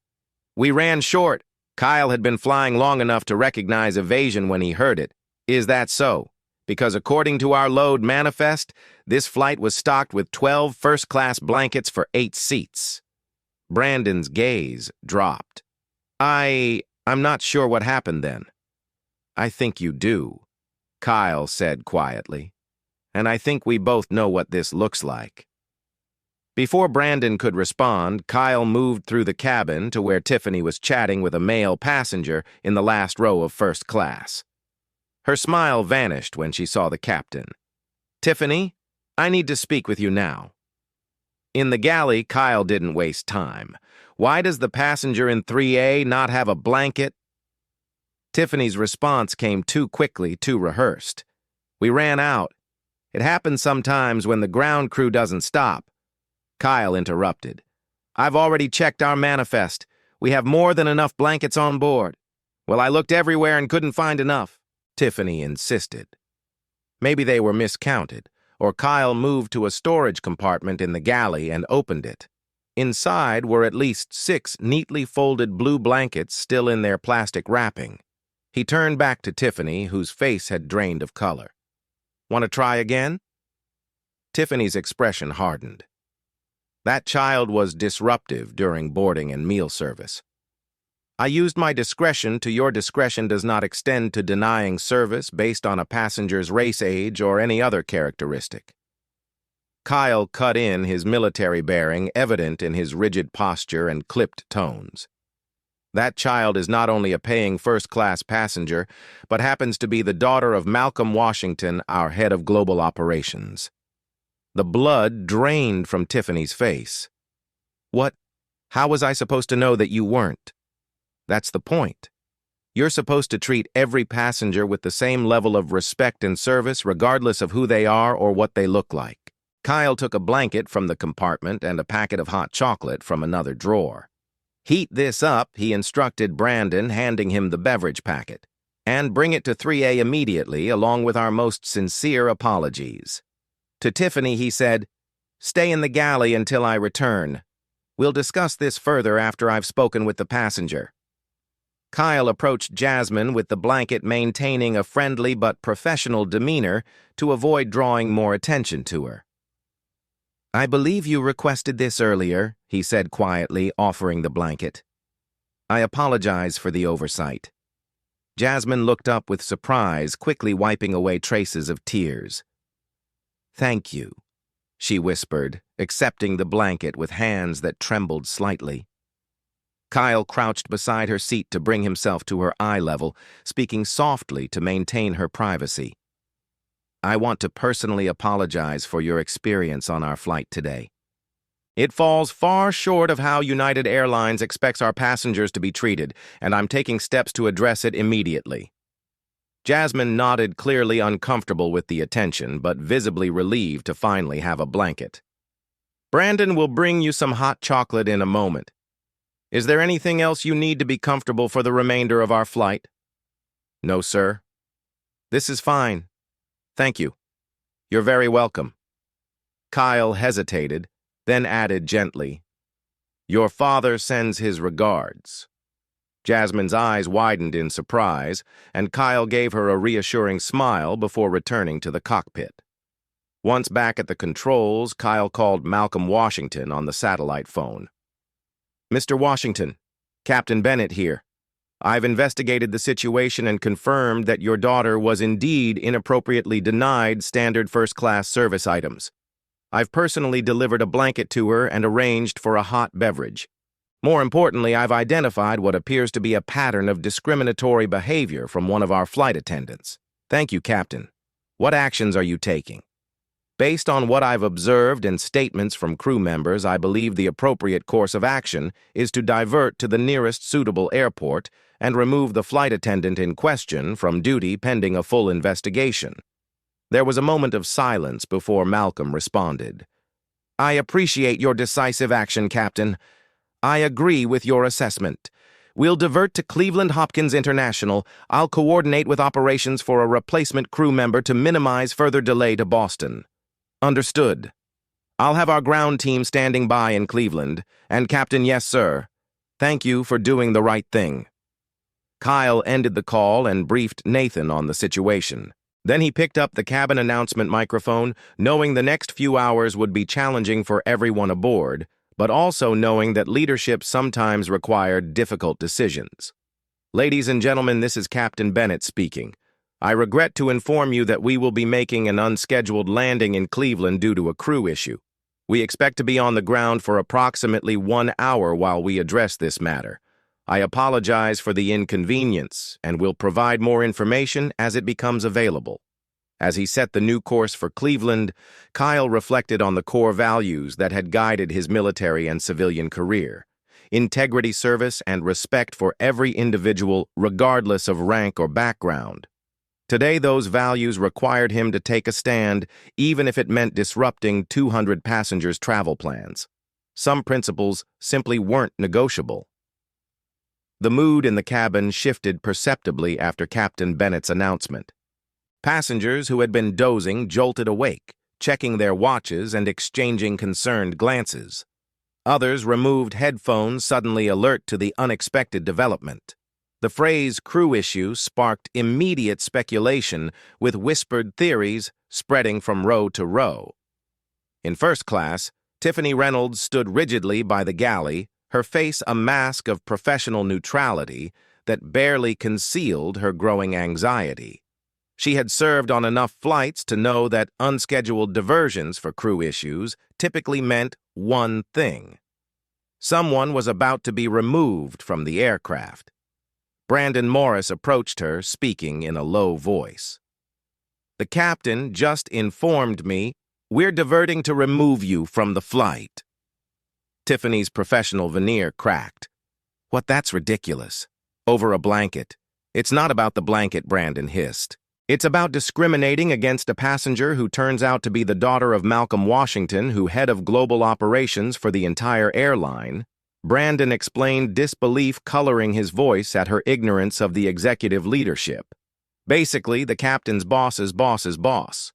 "We ran short. Kyle had been flying long enough to recognize evasion when he heard it. Is that so? Because according to our load manifest, this flight was stocked with 12 first-class blankets for 8 seats." Brandon's gaze dropped. I'm not sure what happened then." "I think you do," Kyle said quietly. "And I think we both know what this looks like." Before Brandon could respond, Kyle moved through the cabin to where Tiffany was chatting with a male passenger in the last row of first class. Her smile vanished when she saw the captain. "Tiffany, I need to speak with you now." In the galley, Kyle didn't waste time. "Why does the passenger in 3A not have a blanket?" Tiffany's response came too quickly, too rehearsed. "We ran out. It happens sometimes when the ground crew doesn't stop." Kyle interrupted. "I've already checked our manifest. We have more than enough blankets on board." "Well, I looked everywhere and couldn't find enough," Tiffany insisted. Maybe they were miscounted, or Kyle moved to a storage compartment in the galley and opened it. Inside were at least 6 neatly folded blue blankets still in their plastic wrapping. He turned back to Tiffany, whose face had drained of color. "Want to try again?" Tiffany's expression hardened. That child was disruptive during boarding and meal service. "I used my discretion to your discretion does not extend to denying service based on a passenger's race, age, or any other characteristic." Kyle cut in, his military bearing evident in his rigid posture and clipped tones. "That child is not only a paying first-class passenger, but happens to be the daughter of Malcolm Washington, our head of global operations." The blood drained from Tiffany's face. "What? How was I supposed to know that you weren't?" "That's the point. You're supposed to treat every passenger with the same level of respect and service, regardless of who they are or what they look like." Kyle took a blanket from the compartment and a packet of hot chocolate from another drawer. "Heat this up," he instructed Brandon, handing him the beverage packet. "And bring it to 3A immediately, along with our most sincere apologies." To Tiffany, he said, "Stay in the galley until I return. We'll discuss this further after I've spoken with the passenger." Kyle approached Jasmine with the blanket, maintaining a friendly but professional demeanor to avoid drawing more attention to her. "I believe you requested this earlier," he said quietly, offering the blanket. "I apologize for the oversight." Jasmine looked up with surprise, quickly wiping away traces of tears. "Thank you," she whispered, accepting the blanket with hands that trembled slightly. Kyle crouched beside her seat to bring himself to her eye level, speaking softly to maintain her privacy. "I want to personally apologize for your experience on our flight today. It falls far short of how United Airlines expects our passengers to be treated, and I'm taking steps to address it immediately." Jasmine nodded, clearly uncomfortable with the attention, but visibly relieved to finally have a blanket. "Brandon will bring you some hot chocolate in a moment. Is there anything else you need to be comfortable for the remainder of our flight?" "No, sir. This is fine. Thank you. You're very welcome." Kyle hesitated, then added gently, "Your father sends his regards." Jasmine's eyes widened in surprise, and Kyle gave her a reassuring smile before returning to the cockpit. Once back at the controls, Kyle called Malcolm Washington on the satellite phone. "Mr. Washington, Captain Bennett here. I've investigated the situation and confirmed that your daughter was indeed inappropriately denied standard first-class service items. I've personally delivered a blanket to her and arranged for a hot beverage. More importantly, I've identified what appears to be a pattern of discriminatory behavior from one of our flight attendants. Thank you, Captain. What actions are you taking? Based on what I've observed and statements from crew members, I believe the appropriate course of action is to divert to the nearest suitable airport and remove the flight attendant in question from duty pending a full investigation. There was a moment of silence before Malcolm responded. I appreciate your decisive action, Captain. I agree with your assessment. We'll divert to Cleveland Hopkins International. I'll coordinate with operations for a replacement crew member to minimize further delay to Boston. Understood. I'll have our ground team standing by in Cleveland. And Captain, yes, sir. Thank you for doing the right thing. Kyle ended the call and briefed Nathan on the situation. Then he picked up the cabin announcement microphone, knowing the next few hours would be challenging for everyone aboard, but also knowing that leadership sometimes required difficult decisions. Ladies and gentlemen, this is Captain Bennett speaking. I regret to inform you that we will be making an unscheduled landing in Cleveland due to a crew issue. We expect to be on the ground for approximately 1 hour while we address this matter. I apologize for the inconvenience and will provide more information as it becomes available. As he set the new course for Cleveland, Kyle reflected on the core values that had guided his military and civilian career: integrity, service, and respect for every individual, regardless of rank or background. Today, those values required him to take a stand, even if it meant disrupting 200 passengers' travel plans. Some principles simply weren't negotiable. The mood in the cabin shifted perceptibly after Captain Bennett's announcement. Passengers who had been dozing jolted awake, checking their watches and exchanging concerned glances. Others removed headphones, suddenly alert to the unexpected development. The phrase crew issue sparked immediate speculation, with whispered theories spreading from row to row. In first class, Tiffany Reynolds stood rigidly by the galley, her face a mask of professional neutrality that barely concealed her growing anxiety. She had served on enough flights to know that unscheduled diversions for crew issues typically meant one thing: someone was about to be removed from the aircraft. Brandon Morris approached her, speaking in a low voice. The captain just informed me we're diverting to remove you from the flight. Tiffany's professional veneer cracked. What, that's ridiculous. Over a blanket. It's not about the blanket, Brandon hissed. It's about discriminating against a passenger who turns out to be the daughter of Malcolm Washington, who head of global operations for the entire airline. Brandon explained, disbelief coloring his voice at her ignorance of the executive leadership. Basically, the captain's boss's boss's boss.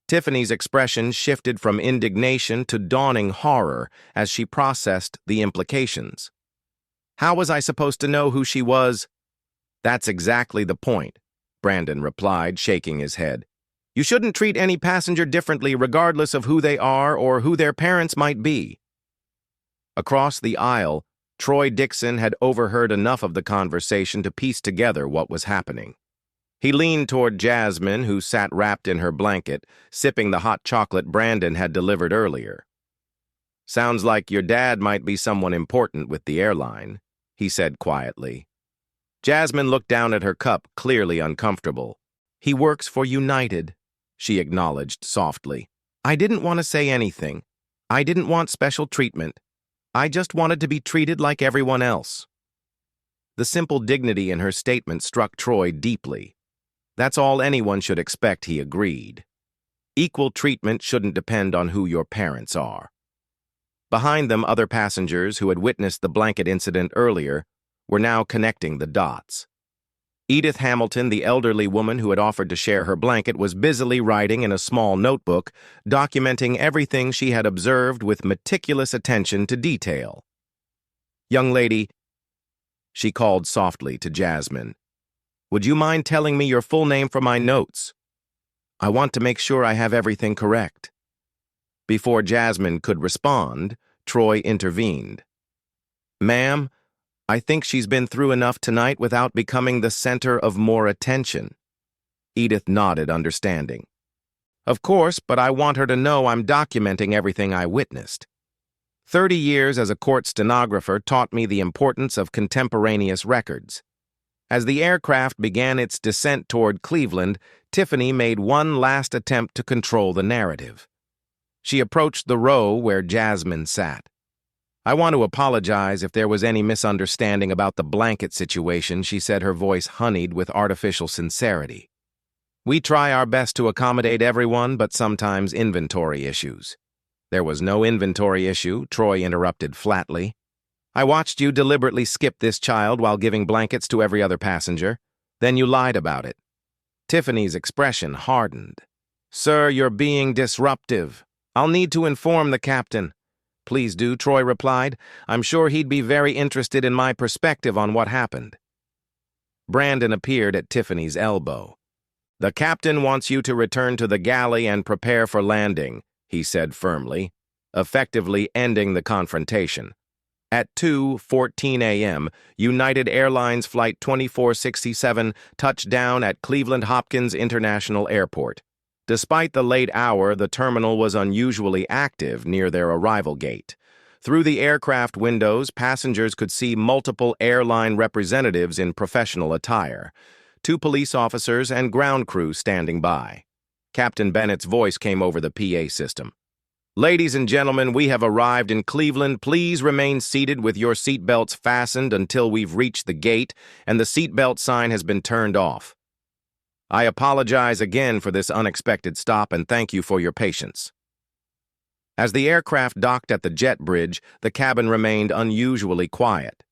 Tiffany's expression shifted from indignation to dawning horror as she processed the implications. How was I supposed to know who she was? That's exactly the point, Brandon replied, shaking his head. You shouldn't treat any passenger differently regardless of who they are or who their parents might be. Across the aisle, Troy Dixon had overheard enough of the conversation to piece together what was happening. He leaned toward Jasmine, who sat wrapped in her blanket, sipping the hot chocolate Brandon had delivered earlier. Sounds like your dad might be someone important with the airline, he said quietly. Jasmine looked down at her cup, clearly uncomfortable. He works for United, she acknowledged softly. I didn't want to say anything. I didn't want special treatment. I just wanted to be treated like everyone else. The simple dignity in her statement struck Troy deeply. That's all anyone should expect, he agreed. Equal treatment shouldn't depend on who your parents are. Behind them, other passengers who had witnessed the blanket incident earlier were now connecting the dots. Edith Hamilton, the elderly woman who had offered to share her blanket, was busily writing in a small notebook, documenting everything she had observed with meticulous attention to detail. Young lady, she called softly to Jasmine, would you mind telling me your full name for my notes? I want to make sure I have everything correct. Before Jasmine could respond, Troy intervened. Ma'am, I think she's been through enough tonight without becoming the center of more attention. Edith nodded, understanding. Of course, but I want her to know I'm documenting everything I witnessed. 30 years as a court stenographer taught me the importance of contemporaneous records. As the aircraft began its descent toward Cleveland, Tiffany made one last attempt to control the narrative. She approached the row where Jasmine sat. I want to apologize if there was any misunderstanding about the blanket situation, she said, her voice honeyed with artificial sincerity. We try our best to accommodate everyone, but sometimes inventory issues. There was no inventory issue, Troy interrupted flatly. I watched you deliberately skip this child while giving blankets to every other passenger. Then you lied about it. Tiffany's expression hardened. Sir, you're being disruptive. I'll need to inform the captain. Please do, Troy replied. I'm sure he'd be very interested in my perspective on what happened. Brandon appeared at Tiffany's elbow. The captain wants you to return to the galley and prepare for landing, he said firmly, effectively ending the confrontation. At 2:14 a.m., United Airlines Flight 2467 touched down at Cleveland Hopkins International Airport. Despite the late hour, the terminal was unusually active near their arrival gate. Through the aircraft windows, passengers could see multiple airline representatives in professional attire, 2 police officers and ground crew standing by. Captain Bennett's voice came over the PA system. Ladies and gentlemen, we have arrived in Cleveland. Please remain seated with your seatbelts fastened until we've reached the gate and the seatbelt sign has been turned off. I apologize again for this unexpected stop and thank you for your patience. As the aircraft docked at the jet bridge, the cabin remained unusually quiet.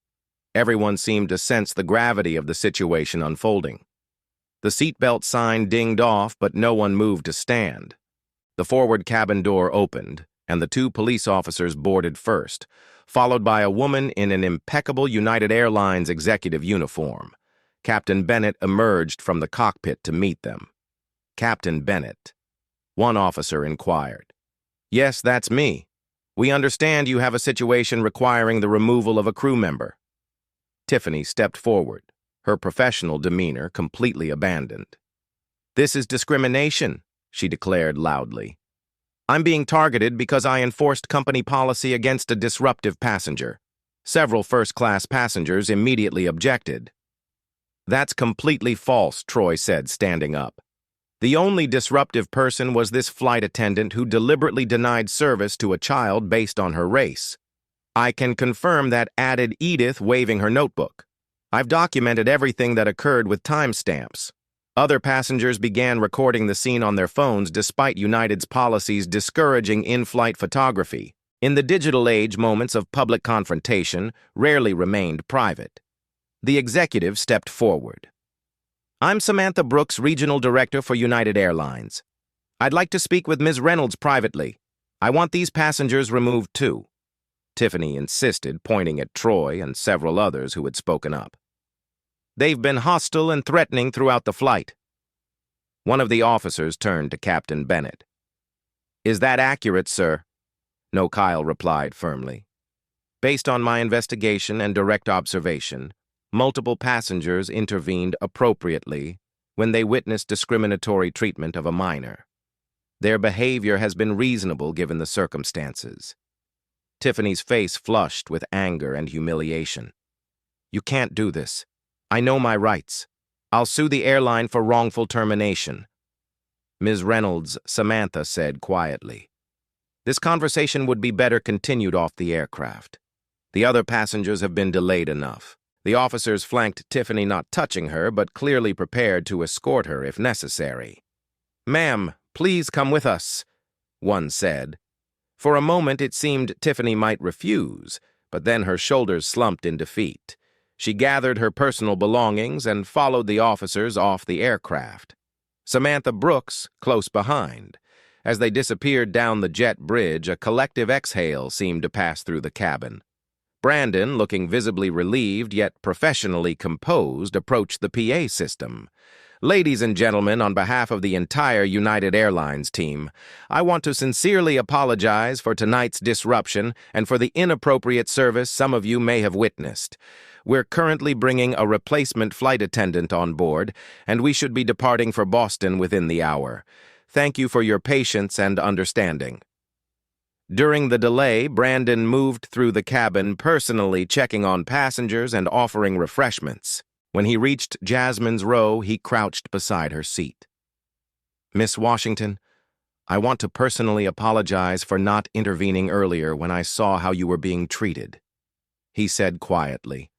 Everyone seemed to sense the gravity of the situation unfolding. The seatbelt sign dinged off, but no one moved to stand. The forward cabin door opened, and the 2 police officers boarded first, followed by a woman in an impeccable United Airlines executive uniform. Captain Bennett emerged from the cockpit to meet them. Captain Bennett. One officer inquired. Yes, that's me. We understand you have a situation requiring the removal of a crew member. Tiffany stepped forward, her professional demeanor completely abandoned. This is discrimination, she declared loudly. I'm being targeted because I enforced company policy against a disruptive passenger. Several first-class passengers immediately objected. That's completely false, Troy said, standing up. The only disruptive person was this flight attendant who deliberately denied service to a child based on her race. I can confirm that, added Edith, waving her notebook. I've documented everything that occurred with timestamps. Other passengers began recording the scene on their phones despite United's policies discouraging in-flight photography. In the digital age, moments of public confrontation rarely remained private. The executive stepped forward. I'm Samantha Brooks, Regional Director for United Airlines. I'd like to speak with Ms. Reynolds privately. I want these passengers removed too. Tiffany insisted, pointing at Troy and several others who had spoken up. They've been hostile and threatening throughout the flight. One of the officers turned to Captain Bennett. Is that accurate, sir? No, Kyle replied firmly. Based on my investigation and direct observation, multiple passengers intervened appropriately when they witnessed discriminatory treatment of a minor. Their behavior has been reasonable given the circumstances. Tiffany's face flushed with anger and humiliation. You can't do this. I know my rights. I'll sue the airline for wrongful termination. Ms. Reynolds, Samantha said quietly. This conversation would be better continued off the aircraft. The other passengers have been delayed enough. The officers flanked Tiffany, not touching her, but clearly prepared to escort her if necessary. Ma'am, please come with us, one said. For a moment it seemed Tiffany might refuse, but then her shoulders slumped in defeat. She gathered her personal belongings and followed the officers off the aircraft. Samantha Brooks close behind. As they disappeared down the jet bridge, a collective exhale seemed to pass through the cabin. Brandon, looking visibly relieved yet professionally composed, approached the PA system. Ladies and gentlemen, on behalf of the entire United Airlines team, I want to sincerely apologize for tonight's disruption and for the inappropriate service some of you may have witnessed. We're currently bringing a replacement flight attendant on board, and we should be departing for Boston within the hour. Thank you for your patience and understanding. During the delay, Brandon moved through the cabin, personally checking on passengers and offering refreshments. When he reached Jasmine's row, he crouched beside her seat. "Miss Washington, I want to personally apologize for not intervening earlier when I saw how you were being treated," he said quietly.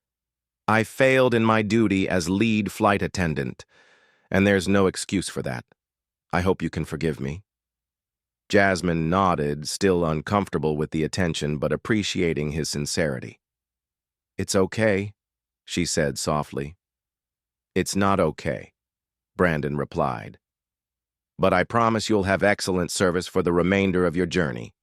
"I failed in my duty as lead flight attendant, and there's no excuse for that. I hope you can forgive me." Jasmine nodded, still uncomfortable with the attention but appreciating his sincerity. "It's okay," she said softly. "It's not okay," Brandon replied. "But I promise you'll have excellent service for the remainder of your journey."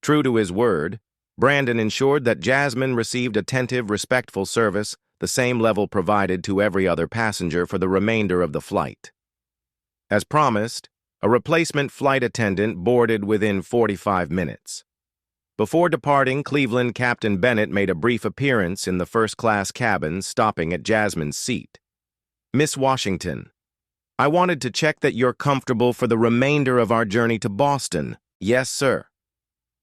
True to his word, Brandon ensured that Jasmine received attentive, respectful service, the same level provided to every other passenger for the remainder of the flight. As promised, a replacement flight attendant boarded within 45 minutes. Before departing, Cleveland Captain Bennett made a brief appearance in the first-class cabin, stopping at Jasmine's seat. "Miss Washington, I wanted to check that you're comfortable for the remainder of our journey to Boston." "Yes, sir."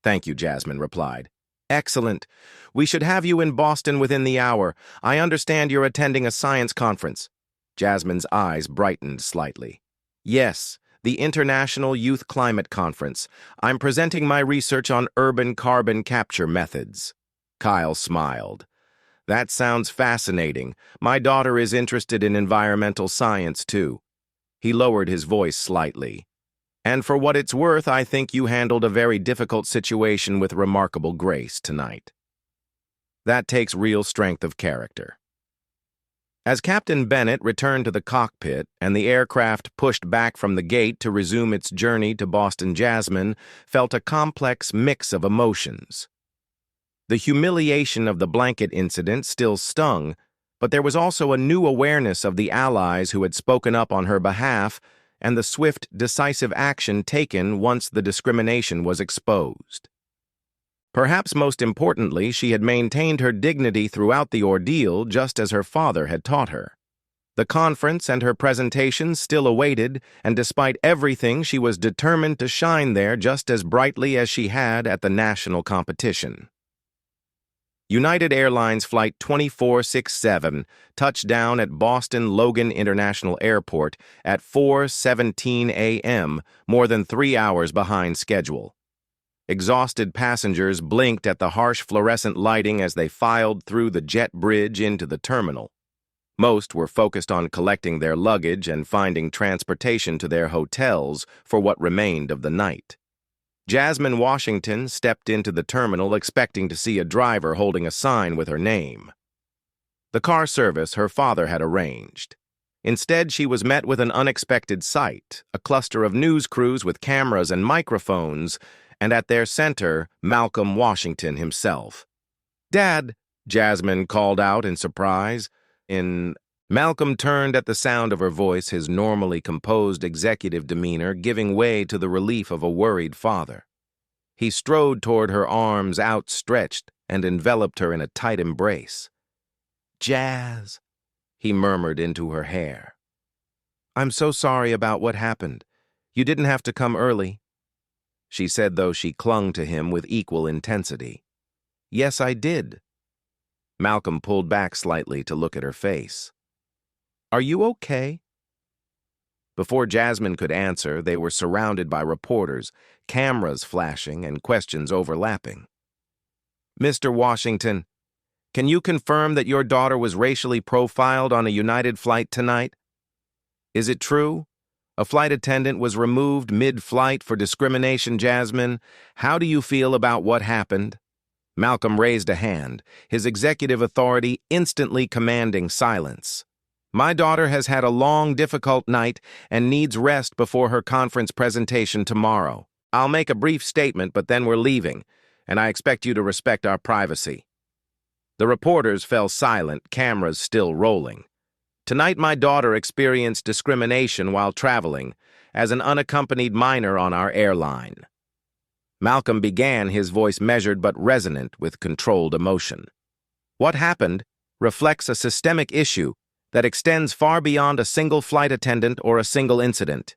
"Thank you," Jasmine replied. "Excellent. We should have you in Boston within the hour. I understand you're attending a science conference." Jasmine's eyes brightened slightly. "Yes. The International Youth Climate Conference. I'm presenting my research on urban carbon capture methods." Kyle smiled. "That sounds fascinating. My daughter is interested in environmental science, too." He lowered his voice slightly. "And for what it's worth, I think you handled a very difficult situation with remarkable grace tonight. That takes real strength of character." As Captain Bennett returned to the cockpit and the aircraft pushed back from the gate to resume its journey to Boston, Jasmine felt a complex mix of emotions. The humiliation of the blanket incident still stung, but there was also a new awareness of the allies who had spoken up on her behalf and the swift, decisive action taken once the discrimination was exposed. Perhaps most importantly, she had maintained her dignity throughout the ordeal, just as her father had taught her. The conference and her presentation still awaited, and despite everything, she was determined to shine there just as brightly as she had at the national competition. United Airlines Flight 2467 touched down at Boston Logan International Airport at 4:17 a.m., more than 3 hours behind schedule. Exhausted passengers blinked at the harsh fluorescent lighting as they filed through the jet bridge into the terminal. Most were focused on collecting their luggage and finding transportation to their hotels for what remained of the night. Jasmine Washington stepped into the terminal expecting to see a driver holding a sign with her name. The car service her father had arranged. Instead, she was met with an unexpected sight, a cluster of news crews with cameras and microphones, and at their center, Malcolm Washington himself. "Dad," Jasmine called out in surprise. Malcolm turned at the sound of her voice, his normally composed executive demeanor giving way to the relief of a worried father. He strode toward her, arms outstretched, and enveloped her in a tight embrace. "Jazz," he murmured into her hair. "I'm so sorry about what happened. You didn't have to come early," she said, though she clung to him with equal intensity. "Yes, I did." Malcolm pulled back slightly to look at her face. "Are you okay?" Before Jasmine could answer, they were surrounded by reporters, cameras flashing and questions overlapping. "Mr. Washington, can you confirm that your daughter was racially profiled on a United flight tonight? Is it true? A flight attendant was removed mid-flight for discrimination. Jasmine, how do you feel about what happened?" Malcolm raised a hand, his executive authority instantly commanding silence. "My daughter has had a long, difficult night and needs rest before her conference presentation tomorrow. I'll make a brief statement, but then we're leaving, and I expect you to respect our privacy." The reporters fell silent, cameras still rolling. Tonight my daughter experienced discrimination while traveling as an unaccompanied minor on our airline. Malcolm began, his voice measured but resonant with controlled emotion. What happened reflects a systemic issue that extends far beyond a single flight attendant or a single incident.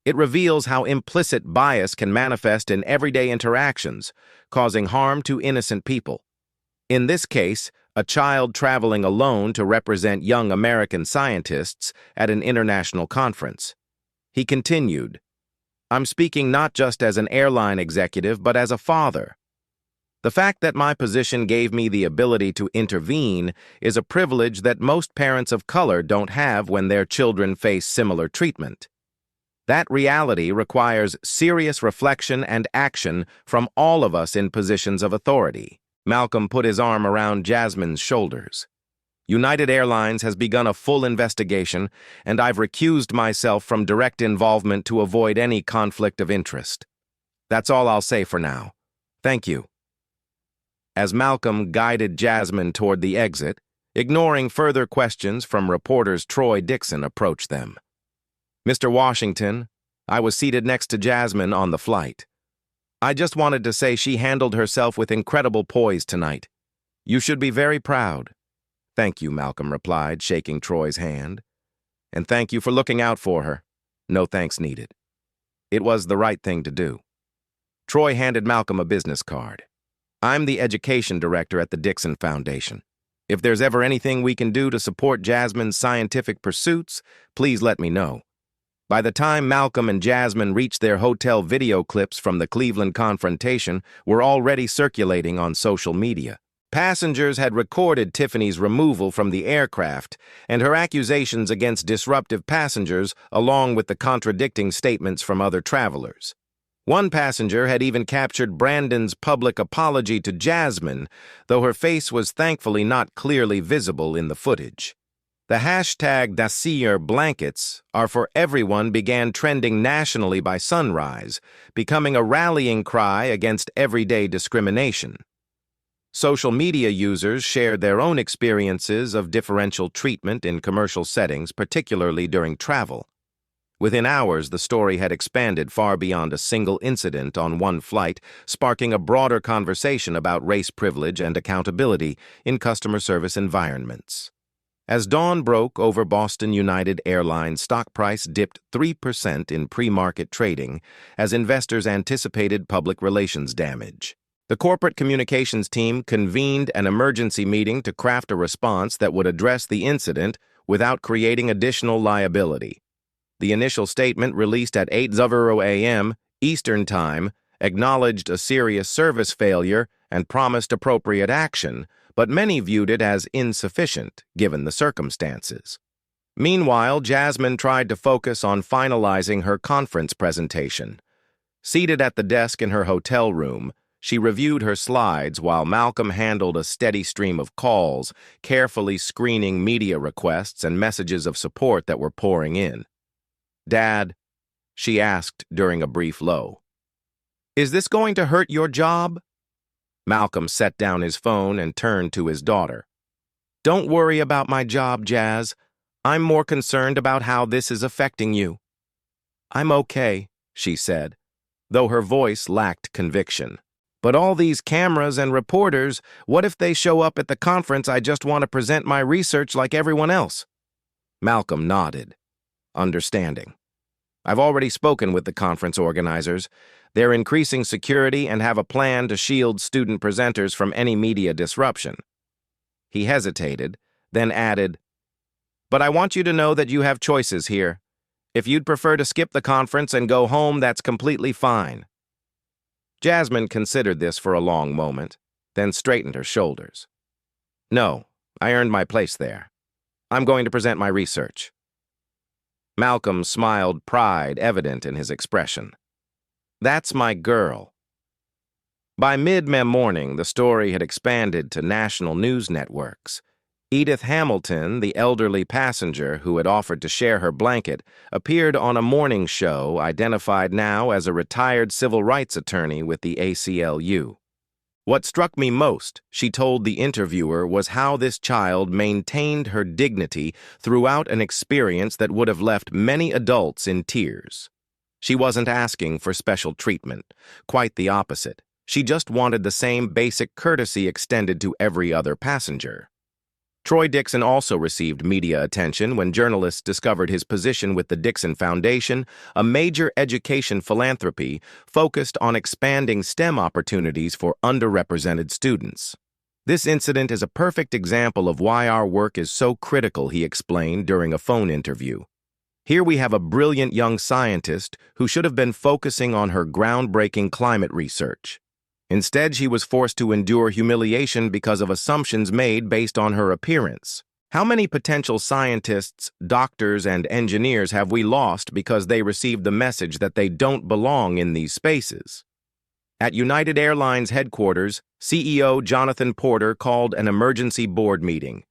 It reveals how implicit bias can manifest in everyday interactions, causing harm to innocent people. In this case, a child traveling alone to represent young American scientists at an international conference. He continued, "I'm speaking not just as an airline executive, but as a father. The fact that my position gave me the ability to intervene is a privilege that most parents of color don't have when their children face similar treatment. That reality requires serious reflection and action from all of us in positions of authority." Malcolm put his arm around Jasmine's shoulders. "United Airlines has begun a full investigation, and I've recused myself from direct involvement to avoid any conflict of interest. That's all I'll say for now. Thank you." As Malcolm guided Jasmine toward the exit, ignoring further questions from reporters, Troy Dixon approached them. "Mr. Washington, I was seated next to Jasmine on the flight. I just wanted to say she handled herself with incredible poise tonight. You should be very proud." "Thank you," Malcolm replied, shaking Troy's hand. "And thank you for looking out for her. No thanks needed. It was the right thing to do." Troy handed Malcolm a business card. "I'm the education director at the Dixon Foundation. If there's ever anything we can do to support Jasmine's scientific pursuits, please let me know." By the time Malcolm and Jasmine reached their hotel, video clips from the Cleveland confrontation were already circulating on social media. Passengers had recorded Tiffany's removal from the aircraft and her accusations against disruptive passengers, along with the contradicting statements from other travelers. One passenger had even captured Brandon's public apology to Jasmine, though her face was thankfully not clearly visible in the footage. The hashtag Dacier blankets are for everyone began trending nationally by sunrise, becoming a rallying cry against everyday discrimination. Social media users shared their own experiences of differential treatment in commercial settings, particularly during travel. Within hours, the story had expanded far beyond a single incident on one flight, sparking a broader conversation about race privilege and accountability in customer service environments. As dawn broke over Boston United Airlines, stock price dipped 3% in pre-market trading as investors anticipated public relations damage. The corporate communications team convened an emergency meeting to craft a response that would address the incident without creating additional liability. The initial statement, released at 8:00 a.m. Eastern Time, acknowledged a serious service failure and promised appropriate action, but many viewed it as insufficient given the circumstances. Meanwhile, Jasmine tried to focus on finalizing her conference presentation. Seated at the desk in her hotel room, she reviewed her slides while Malcolm handled a steady stream of calls, carefully screening media requests and messages of support that were pouring in. "Dad," she asked during a brief lull, "is this going to hurt your job?" Malcolm set down his phone and turned to his daughter. "Don't worry about my job, Jazz. I'm more concerned about how this is affecting you." "I'm okay," she said, though her voice lacked conviction. "But all these cameras and reporters, what if they show up at the conference? I just want to present my research like everyone else." Malcolm nodded, understanding. "I've already spoken with the conference organizers. They're increasing security and have a plan to shield student presenters from any media disruption." He hesitated, then added, "But I want you to know that you have choices here. If you'd prefer to skip the conference and go home, that's completely fine." Jasmine considered this for a long moment, then straightened her shoulders. "No, I earned my place there. I'm going to present my research." Malcolm smiled, pride evident in his expression. "That's my girl." By mid-morning, the story had expanded to national news networks. Edith Hamilton, the elderly passenger who had offered to share her blanket, appeared on a morning show identified now as a retired civil rights attorney with the ACLU. What struck me most, she told the interviewer, was how this child maintained her dignity throughout an experience that would have left many adults in tears. She wasn't asking for special treatment, quite the opposite. She just wanted the same basic courtesy extended to every other passenger. Troy Dixon also received media attention when journalists discovered his position with the Dixon Foundation, a major education philanthropy focused on expanding STEM opportunities for underrepresented students. This incident is a perfect example of why our work is so critical, he explained during a phone interview. Here we have a brilliant young scientist who should have been focusing on her groundbreaking climate research. Instead, she was forced to endure humiliation because of assumptions made based on her appearance. How many potential scientists, doctors, and engineers have we lost because they received the message that they don't belong in these spaces? At United Airlines headquarters, CEO Jonathan Porter called an emergency board meeting.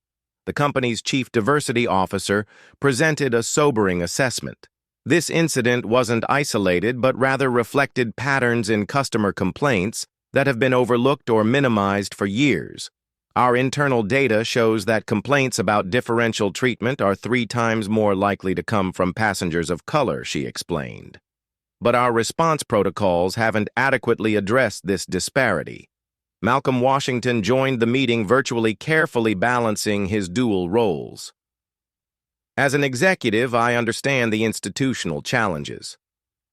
The company's chief diversity officer presented a sobering assessment. This incident wasn't isolated, but rather reflected patterns in customer complaints that have been overlooked or minimized for years. Our internal data shows that complaints about differential treatment are 3 times more likely to come from passengers of color, she explained. But our response protocols haven't adequately addressed this disparity. Malcolm Washington joined the meeting virtually, carefully balancing his dual roles. As an executive, I understand the institutional challenges.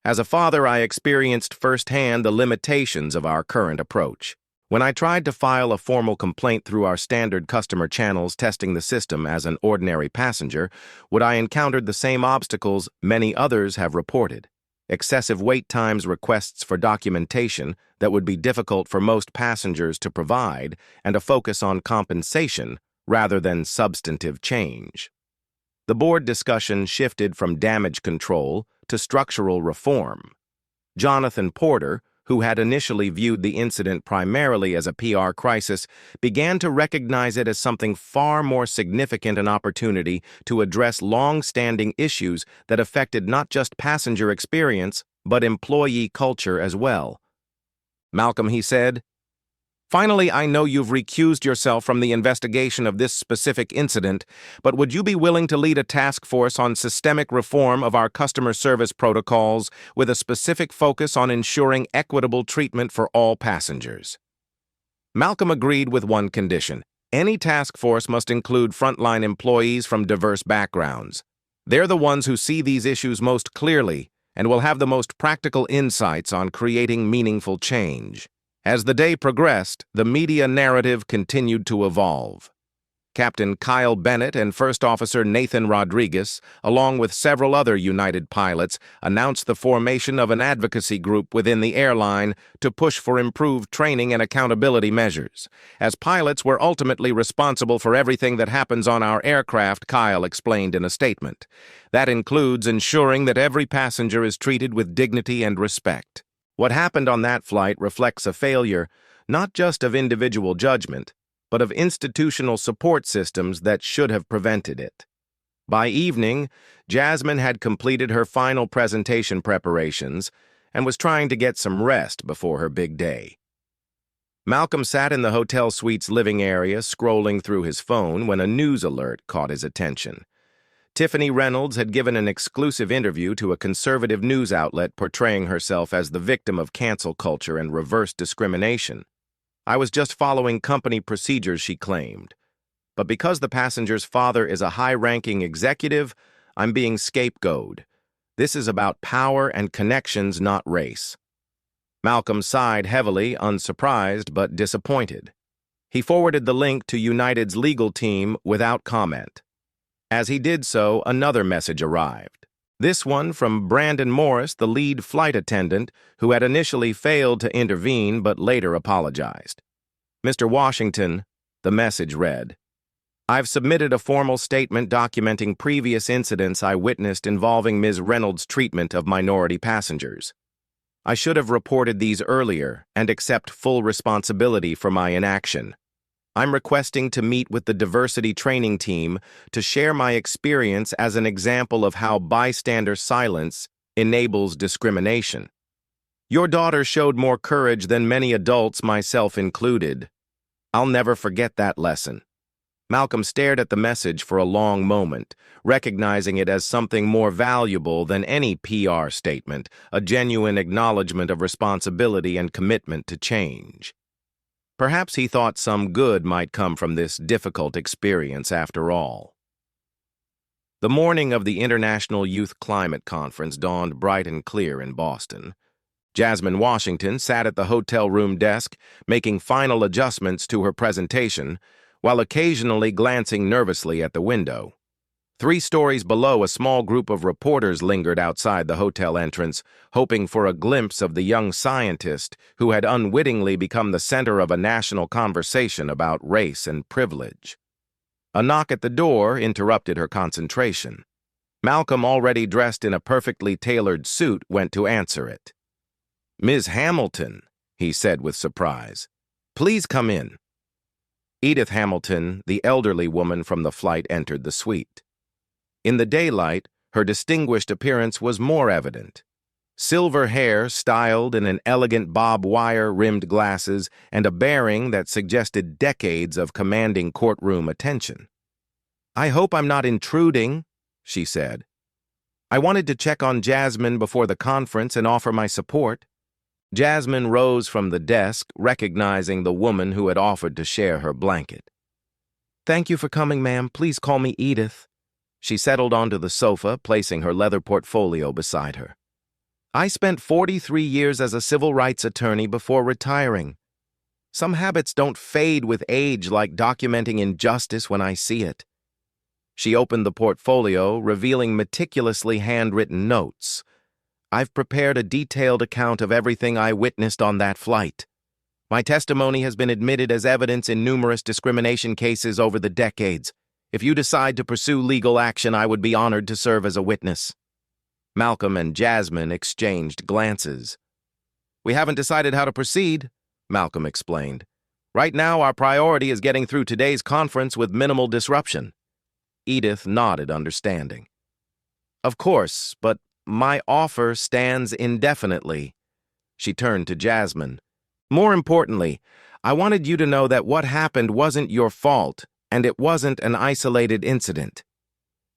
As a father, I experienced firsthand the limitations of our current approach. When I tried to file a formal complaint through our standard customer channels testing the system as an ordinary passenger, I encountered the same obstacles many others have reported. Excessive wait times, requests for documentation that would be difficult for most passengers to provide, and a focus on compensation rather than substantive change. The board discussion shifted from damage control to structural reform. Jonathan Porter, who had initially viewed the incident primarily as a PR crisis, began to recognize it as something far more significant, an opportunity to address long-standing issues that affected not just passenger experience, but employee culture as well. Malcolm, he said, "Finally, I know you've recused yourself from the investigation of this specific incident, but would you be willing to lead a task force on systemic reform of our customer service protocols with a specific focus on ensuring equitable treatment for all passengers?" Malcolm agreed with one condition. Any task force must include frontline employees from diverse backgrounds. They're the ones who see these issues most clearly and will have the most practical insights on creating meaningful change. As the day progressed, the media narrative continued to evolve. Captain Kyle Bennett and First Officer Nathan Rodriguez, along with several other United pilots, announced the formation of an advocacy group within the airline to push for improved training and accountability measures. As pilots, we're ultimately responsible for everything that happens on our aircraft, Kyle explained in a statement. That includes ensuring that every passenger is treated with dignity and respect. What happened on that flight reflects a failure, not just of individual judgment, but of institutional support systems that should have prevented it. By evening, Jasmine had completed her final presentation preparations and was trying to get some rest before her big day. Malcolm sat in the hotel suite's living area, scrolling through his phone when a news alert caught his attention. Tiffany Reynolds had given an exclusive interview to a conservative news outlet portraying herself as the victim of cancel culture and reverse discrimination. "I was just following company procedures," she claimed. "But because the passenger's father is a high-ranking executive, I'm being scapegoated. This is about power and connections, not race." Malcolm sighed heavily, unsurprised but disappointed. He forwarded the link to United's legal team without comment. As he did so, another message arrived. This one from Brandon Morris, the lead flight attendant, who had initially failed to intervene but later apologized. "Mr. Washington," the message read, "I've submitted a formal statement documenting previous incidents I witnessed involving Ms. Reynolds' treatment of minority passengers. I should have reported these earlier and accept full responsibility for my inaction. I'm requesting to meet with the diversity training team to share my experience as an example of how bystander silence enables discrimination." Your daughter showed more courage than many adults, myself included. I'll never forget that lesson. Malcolm stared at the message for a long moment, recognizing it as something more valuable than any PR statement, a genuine acknowledgement of responsibility and commitment to change. Perhaps he thought some good might come from this difficult experience after all. The morning of the International Youth Climate Conference dawned bright and clear in Boston. Jasmine Washington sat at the hotel room desk, making final adjustments to her presentation, while occasionally glancing nervously at the window. 3 stories below, a small group of reporters lingered outside the hotel entrance, hoping for a glimpse of the young scientist who had unwittingly become the center of a national conversation about race and privilege. A knock at the door interrupted her concentration. Malcolm, already dressed in a perfectly tailored suit, went to answer it. "Ms. Hamilton," he said with surprise. "Please come in." Edith Hamilton, the elderly woman from the flight, entered the suite. In the daylight, her distinguished appearance was more evident. Silver hair styled in an elegant bob wire-rimmed glasses and a bearing that suggested decades of commanding courtroom attention. "I hope I'm not intruding," she said. "I wanted to check on Jasmine before the conference and offer my support." Jasmine rose from the desk, recognizing the woman who had offered to share her blanket. "Thank you for coming, ma'am. Please call me Edith." She settled onto the sofa, placing her leather portfolio beside her. "I spent 43 years as a civil rights attorney before retiring. Some habits don't fade with age, like documenting injustice when I see it." She opened the portfolio, revealing meticulously handwritten notes. "I've prepared a detailed account of everything I witnessed on that flight. My testimony has been admitted as evidence in numerous discrimination cases over the decades. If you decide to pursue legal action, I would be honored to serve as a witness." Malcolm and Jasmine exchanged glances. "We haven't decided how to proceed," Malcolm explained. "Right now, our priority is getting through today's conference with minimal disruption." Edith nodded, understanding. "Of course, but my offer stands indefinitely." She turned to Jasmine. "More importantly, I wanted you to know that what happened wasn't your fault, and it wasn't an isolated incident.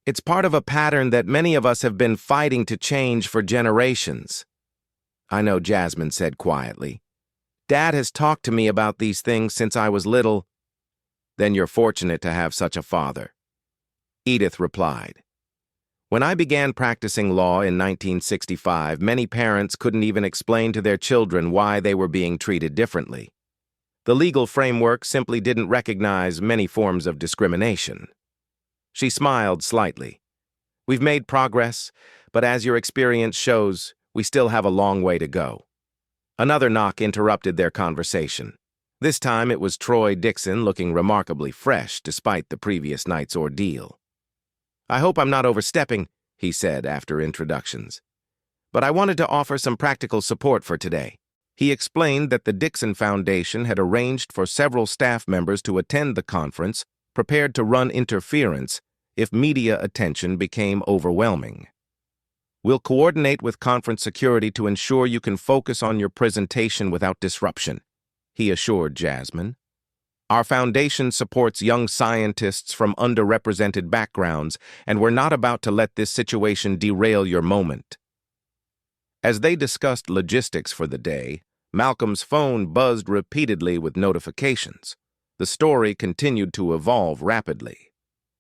It's part of a pattern that many of us have been fighting to change for generations." "I know," Jasmine said quietly. "Dad has talked to me about these things since I was little." "Then you're fortunate to have such a father," Edith replied. "When I began practicing law in 1965, many parents couldn't even explain to their children why they were being treated differently. The legal framework simply didn't recognize many forms of discrimination." She smiled slightly. "We've made progress, but as your experience shows, we still have a long way to go." Another knock interrupted their conversation. This time it was Troy Dixon, looking remarkably fresh despite the previous night's ordeal. "I hope I'm not overstepping," he said after introductions. "But I wanted to offer some practical support for today." He explained that the Dixon Foundation had arranged for several staff members to attend the conference, prepared to run interference if media attention became overwhelming. "We'll coordinate with conference security to ensure you can focus on your presentation without disruption," he assured Jasmine. "Our foundation supports young scientists from underrepresented backgrounds, and we're not about to let this situation derail your moment." As they discussed logistics for the day, Malcolm's phone buzzed repeatedly with notifications. The story continued to evolve rapidly.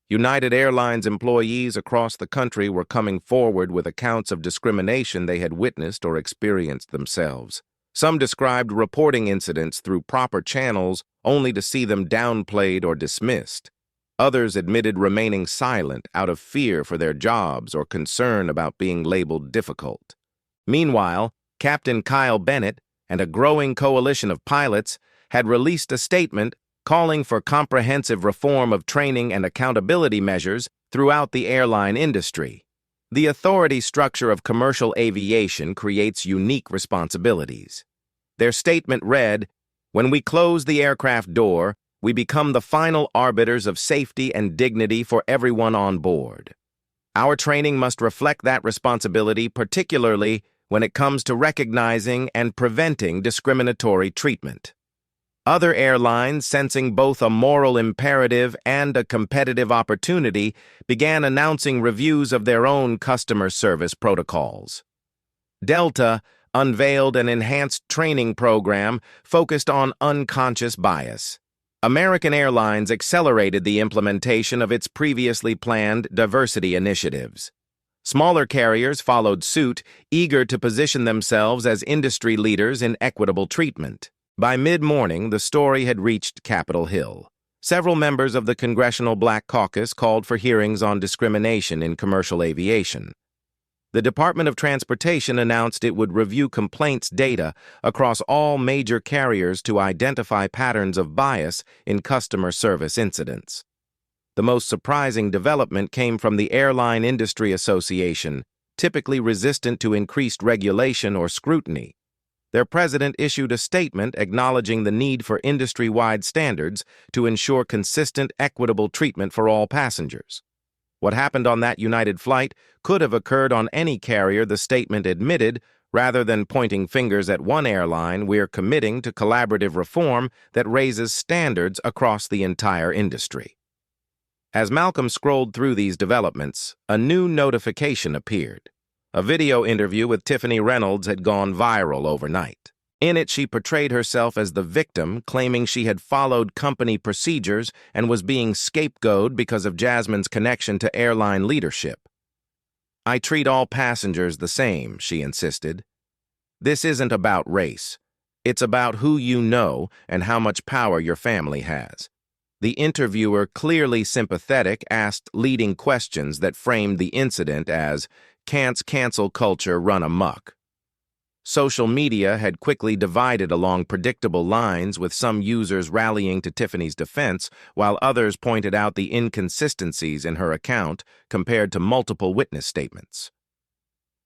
United Airlines employees across the country were coming forward with accounts of discrimination they had witnessed or experienced themselves. Some described reporting incidents through proper channels only to see them downplayed or dismissed. Others admitted remaining silent out of fear for their jobs or concern about being labeled difficult. Meanwhile, Captain Kyle Bennett and a growing coalition of pilots had released a statement calling for comprehensive reform of training and accountability measures throughout the airline industry. The authority structure of commercial aviation creates unique responsibilities. Their statement read, "When we close the aircraft door, we become the final arbiters of safety and dignity for everyone on board. Our training must reflect that responsibility, particularly when it comes to recognizing and preventing discriminatory treatment. Other airlines, sensing both a moral imperative and a competitive opportunity, began announcing reviews of their own customer service protocols. Delta unveiled an enhanced training program focused on unconscious bias. American Airlines accelerated the implementation of its previously planned diversity initiatives. Smaller carriers followed suit, eager to position themselves as industry leaders in equitable treatment. By mid-morning, the story had reached Capitol Hill. Several members of the Congressional Black Caucus called for hearings on discrimination in commercial aviation. The Department of Transportation announced it would review complaints data across all major carriers to identify patterns of bias in customer service incidents. The most surprising development came from the Airline Industry Association, typically resistant to increased regulation or scrutiny. Their president issued a statement acknowledging the need for industry-wide standards to ensure consistent, equitable treatment for all passengers. What happened on that United flight could have occurred on any carrier, the statement admitted. Rather than pointing fingers at one airline, we're committing to collaborative reform that raises standards across the entire industry. As Malcolm scrolled through these developments, a new notification appeared. A video interview with Tiffany Reynolds had gone viral overnight. In it, she portrayed herself as the victim, claiming she had followed company procedures and was being scapegoated because of Jasmine's connection to airline leadership. "I treat all passengers the same," she insisted. "This isn't about race. It's about who you know and how much power your family has." The interviewer, clearly sympathetic, asked leading questions that framed the incident as, "Can't cancel culture run amok?" Social media had quickly divided along predictable lines, with some users rallying to Tiffany's defense, while others pointed out the inconsistencies in her account compared to multiple witness statements.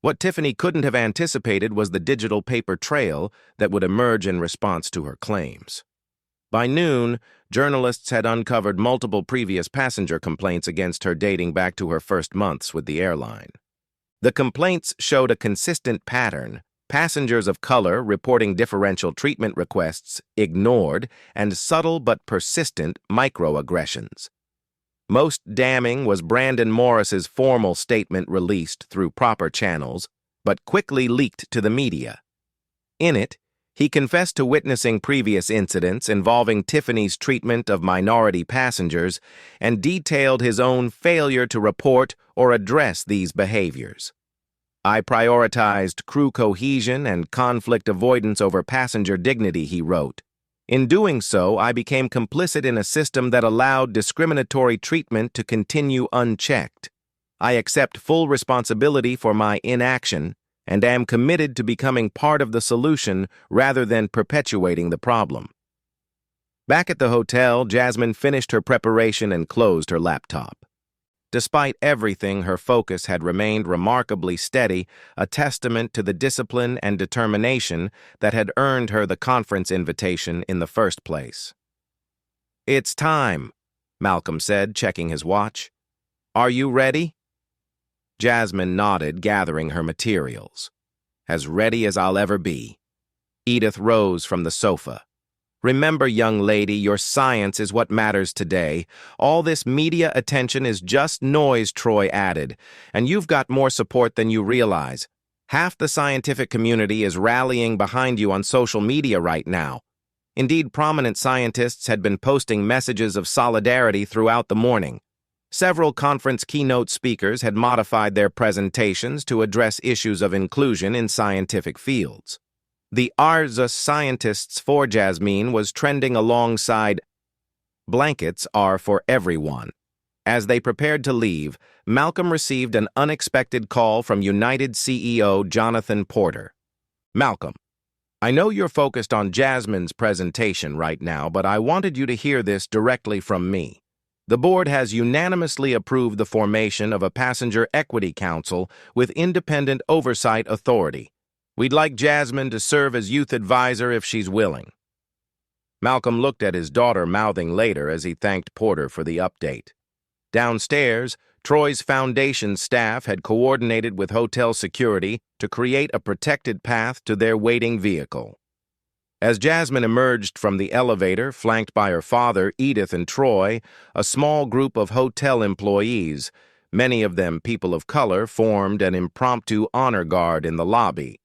What Tiffany couldn't have anticipated was the digital paper trail that would emerge in response to her claims. By noon, journalists had uncovered multiple previous passenger complaints against her dating back to her first months with the airline. The complaints showed a consistent pattern: passengers of color reporting differential treatment requests ignored, and subtle but persistent microaggressions. Most damning was Brandon Morris's formal statement released through proper channels, but quickly leaked to the media. In it, he confessed to witnessing previous incidents involving Tiffany's treatment of minority passengers and detailed his own failure to report or address these behaviors. "I prioritized crew cohesion and conflict avoidance over passenger dignity," he wrote. "In doing so, I became complicit in a system that allowed discriminatory treatment to continue unchecked. I accept full responsibility for my inaction and am committed to becoming part of the solution rather than perpetuating the problem." Back at the hotel, Jasmine finished her preparation and closed her laptop. Despite everything, her focus had remained remarkably steady, a testament to the discipline and determination that had earned her the conference invitation in the first place. "It's time," Malcolm said, checking his watch. "Are you ready?" Jasmine nodded, gathering her materials. "As ready as I'll ever be." Edith rose from the sofa. "Remember, young lady, your science is what matters today. All this media attention is just noise," Troy added, "and you've got more support than you realize. Half the scientific community is rallying behind you on social media right now. Indeed, prominent scientists had been posting messages of solidarity throughout the morning. Several conference keynote speakers had modified their presentations to address issues of inclusion in scientific fields. The Arza Scientists for Jasmine was trending alongside "Blankets are for everyone." As they prepared to leave, Malcolm received an unexpected call from United CEO Jonathan Porter. "Malcolm, I know you're focused on Jasmine's presentation right now, but I wanted you to hear this directly from me. The board has unanimously approved the formation of a Passenger Equity Council with independent oversight authority. We'd like Jasmine to serve as youth advisor if she's willing." Malcolm looked at his daughter, mouthing later as he thanked Porter for the update. Downstairs, Troy's foundation staff had coordinated with hotel security to create a protected path to their waiting vehicle. As Jasmine emerged from the elevator, flanked by her father, Edith, and Troy, a small group of hotel employees, many of them people of color, formed an impromptu honor guard in the lobby.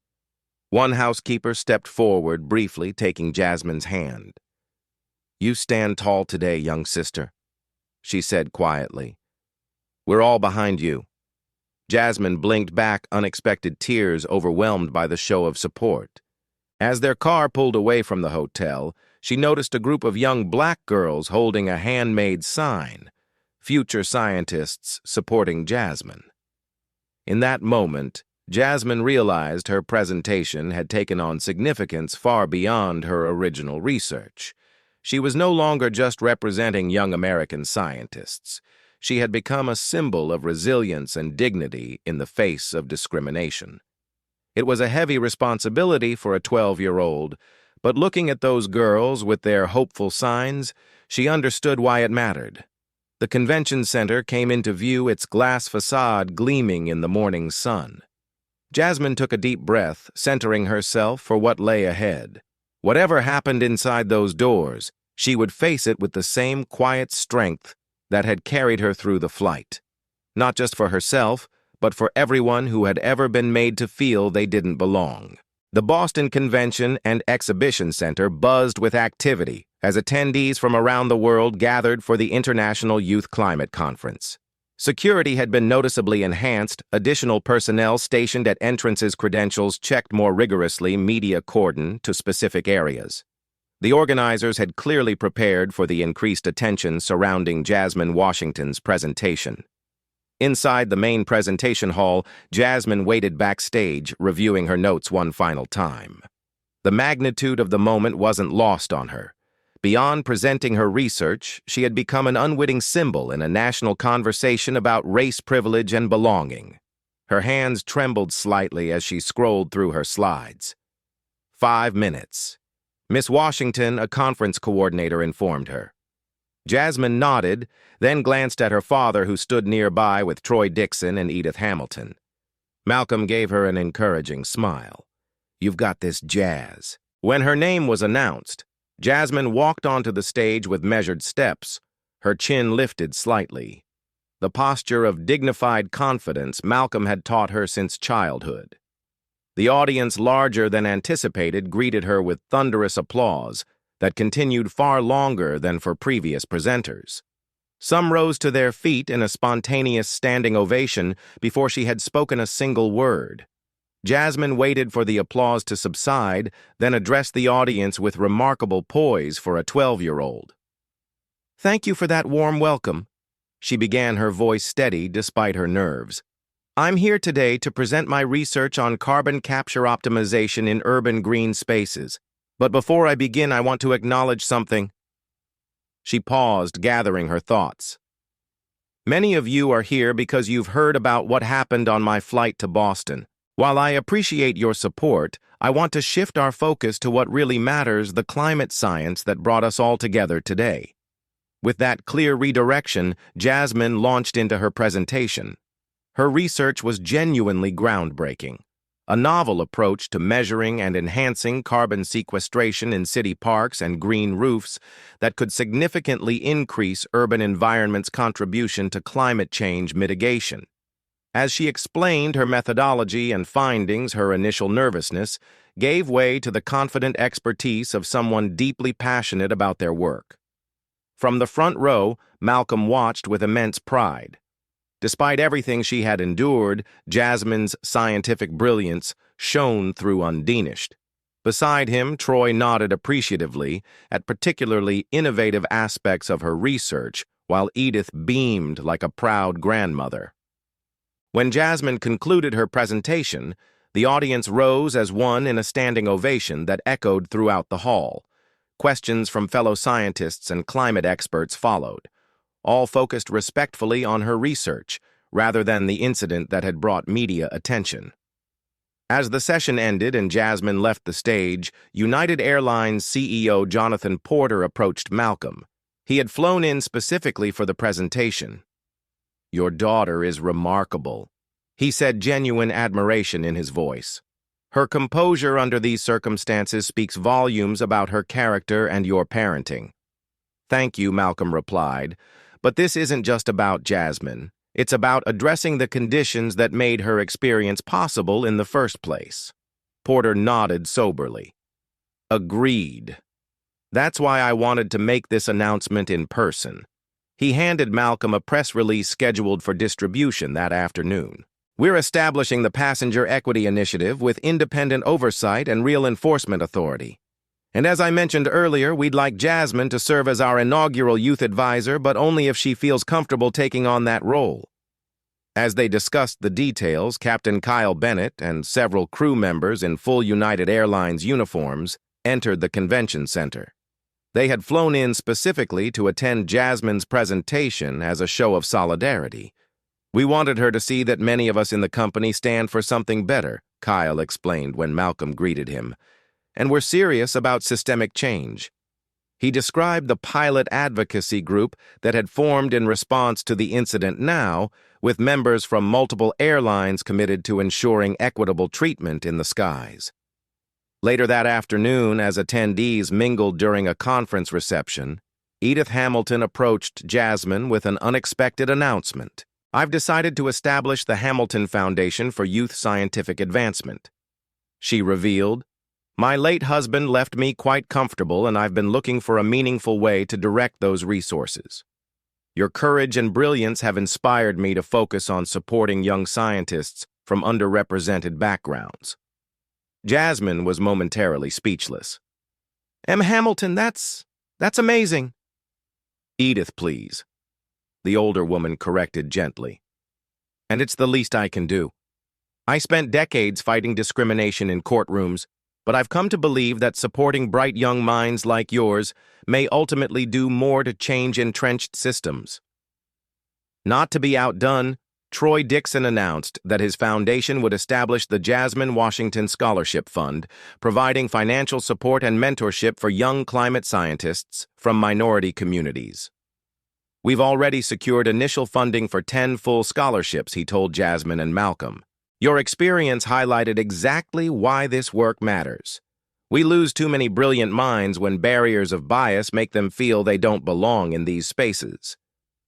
One housekeeper stepped forward, briefly taking Jasmine's hand. "You stand tall today, young sister," she said quietly. "We're all behind you." Jasmine blinked back, unexpected tears overwhelmed by the show of support. As their car pulled away from the hotel, she noticed a group of young black girls holding a handmade sign, "Future Scientists Supporting Jasmine." In that moment, Jasmine realized her presentation had taken on significance far beyond her original research. She was no longer just representing young American scientists. She had become a symbol of resilience and dignity in the face of discrimination. It was a heavy responsibility for a 12-year-old, but looking at those girls with their hopeful signs, she understood why it mattered. The convention center came into view, its glass facade gleaming in the morning sun. Jasmine took a deep breath, centering herself for what lay ahead. Whatever happened inside those doors, she would face it with the same quiet strength that had carried her through the flight. Not just for herself, but for everyone who had ever been made to feel they didn't belong. The Boston Convention and Exhibition Center buzzed with activity as attendees from around the world gathered for the International Youth Climate Conference. Security had been noticeably enhanced, additional personnel stationed at entrances' credentials checked more rigorously media cordon to specific areas. The organizers had clearly prepared for the increased attention surrounding Jasmine Washington's presentation. Inside the main presentation hall, Jasmine waited backstage, reviewing her notes one final time. The magnitude of the moment wasn't lost on her. Beyond presenting her research, she had become an unwitting symbol in a national conversation about race privilege and belonging. Her hands trembled slightly as she scrolled through her slides. 5 minutes. Miss Washington, a conference coordinator, informed her. Jasmine nodded, then glanced at her father, who stood nearby with Troy Dixon and Edith Hamilton. Malcolm gave her an encouraging smile. "You've got this, Jazz." When her name was announced, Jasmine walked onto the stage with measured steps, her chin lifted slightly. The posture of dignified confidence Malcolm had taught her since childhood. The audience, larger than anticipated, greeted her with thunderous applause that continued far longer than for previous presenters. Some rose to their feet in a spontaneous standing ovation before she had spoken a single word. Jasmine waited for the applause to subside, then addressed the audience with remarkable poise for a 12-year-old. "Thank you for that warm welcome," she began, her voice steady despite her nerves. "I'm here today to present my research on carbon capture optimization in urban green spaces. But before I begin, I want to acknowledge something." She paused, gathering her thoughts. "Many of you are here because you've heard about what happened on my flight to Boston. While I appreciate your support, I want to shift our focus to what really matters, the climate science that brought us all together today." With that clear redirection, Jasmine launched into her presentation. Her research was genuinely groundbreaking. A novel approach to measuring and enhancing carbon sequestration in city parks and green roofs that could significantly increase urban environment's contribution to climate change mitigation. As she explained her methodology and findings, her initial nervousness gave way to the confident expertise of someone deeply passionate about their work. From the front row, Malcolm watched with immense pride. Despite everything she had endured, Jasmine's scientific brilliance shone through undiminished. Beside him, Troy nodded appreciatively at particularly innovative aspects of her research, while Edith beamed like a proud grandmother. When Jasmine concluded her presentation, the audience rose as one in a standing ovation that echoed throughout the hall. Questions from fellow scientists and climate experts followed, all focused respectfully on her research, rather than the incident that had brought media attention. As the session ended and Jasmine left the stage, United Airlines CEO Jonathan Porter approached Malcolm. He had flown in specifically for the presentation. "Your daughter is remarkable," he said, genuine admiration in his voice. "Her composure under these circumstances speaks volumes about her character and your parenting." "Thank you," Malcolm replied, "but this isn't just about Jasmine. It's about addressing the conditions that made her experience possible in the first place." Porter nodded soberly. "Agreed. That's why I wanted to make this announcement in person." He handed Malcolm a press release scheduled for distribution that afternoon. "We're establishing the Passenger Equity Initiative with independent oversight and real enforcement authority. And as I mentioned earlier, we'd like Jasmine to serve as our inaugural youth advisor, but only if she feels comfortable taking on that role." As they discussed the details, Captain Kyle Bennett and several crew members in full United Airlines uniforms entered the convention center. They had flown in specifically to attend Jasmine's presentation as a show of solidarity. "We wanted her to see that many of us in the company stand for something better," Kyle explained when Malcolm greeted him, "and we're serious about systemic change." He described the pilot advocacy group that had formed in response to the incident now, with members from multiple airlines committed to ensuring equitable treatment in the skies. Later that afternoon, as attendees mingled during a conference reception, Edith Hamilton approached Jasmine with an unexpected announcement. "I've decided to establish the Hamilton Foundation for Youth Scientific Advancement," she revealed. "My late husband left me quite comfortable, and I've been looking for a meaningful way to direct those resources. Your courage and brilliance have inspired me to focus on supporting young scientists from underrepresented backgrounds." Jasmine was momentarily speechless. "M. Hamilton, that's amazing." "Edith, please," the older woman corrected gently. "And it's the least I can do. I spent decades fighting discrimination in courtrooms, but I've come to believe that supporting bright young minds like yours may ultimately do more to change entrenched systems." Not to be outdone, Troy Dixon announced that his foundation would establish the Jasmine Washington Scholarship Fund, providing financial support and mentorship for young climate scientists from minority communities. "We've already secured initial funding for 10 full scholarships," he told Jasmine and Malcolm. "Your experience highlighted exactly why this work matters. We lose too many brilliant minds when barriers of bias make them feel they don't belong in these spaces."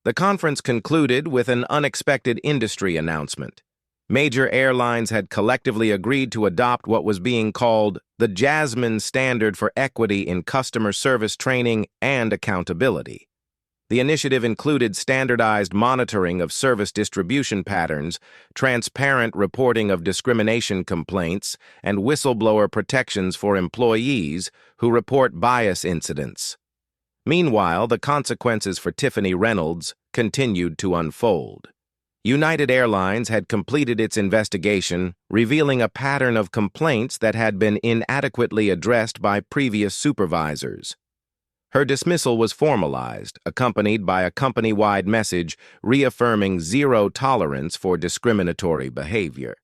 The conference concluded with an unexpected industry announcement. Major airlines had collectively agreed to adopt what was being called the Jasmine Standard for Equity in Customer Service Training and Accountability. The initiative included standardized monitoring of service distribution patterns, transparent reporting of discrimination complaints, and whistleblower protections for employees who report bias incidents. Meanwhile, the consequences for Tiffany Reynolds continued to unfold. United Airlines had completed its investigation, revealing a pattern of complaints that had been inadequately addressed by previous supervisors. Her dismissal was formalized, accompanied by a company-wide message reaffirming zero tolerance for discriminatory behavior.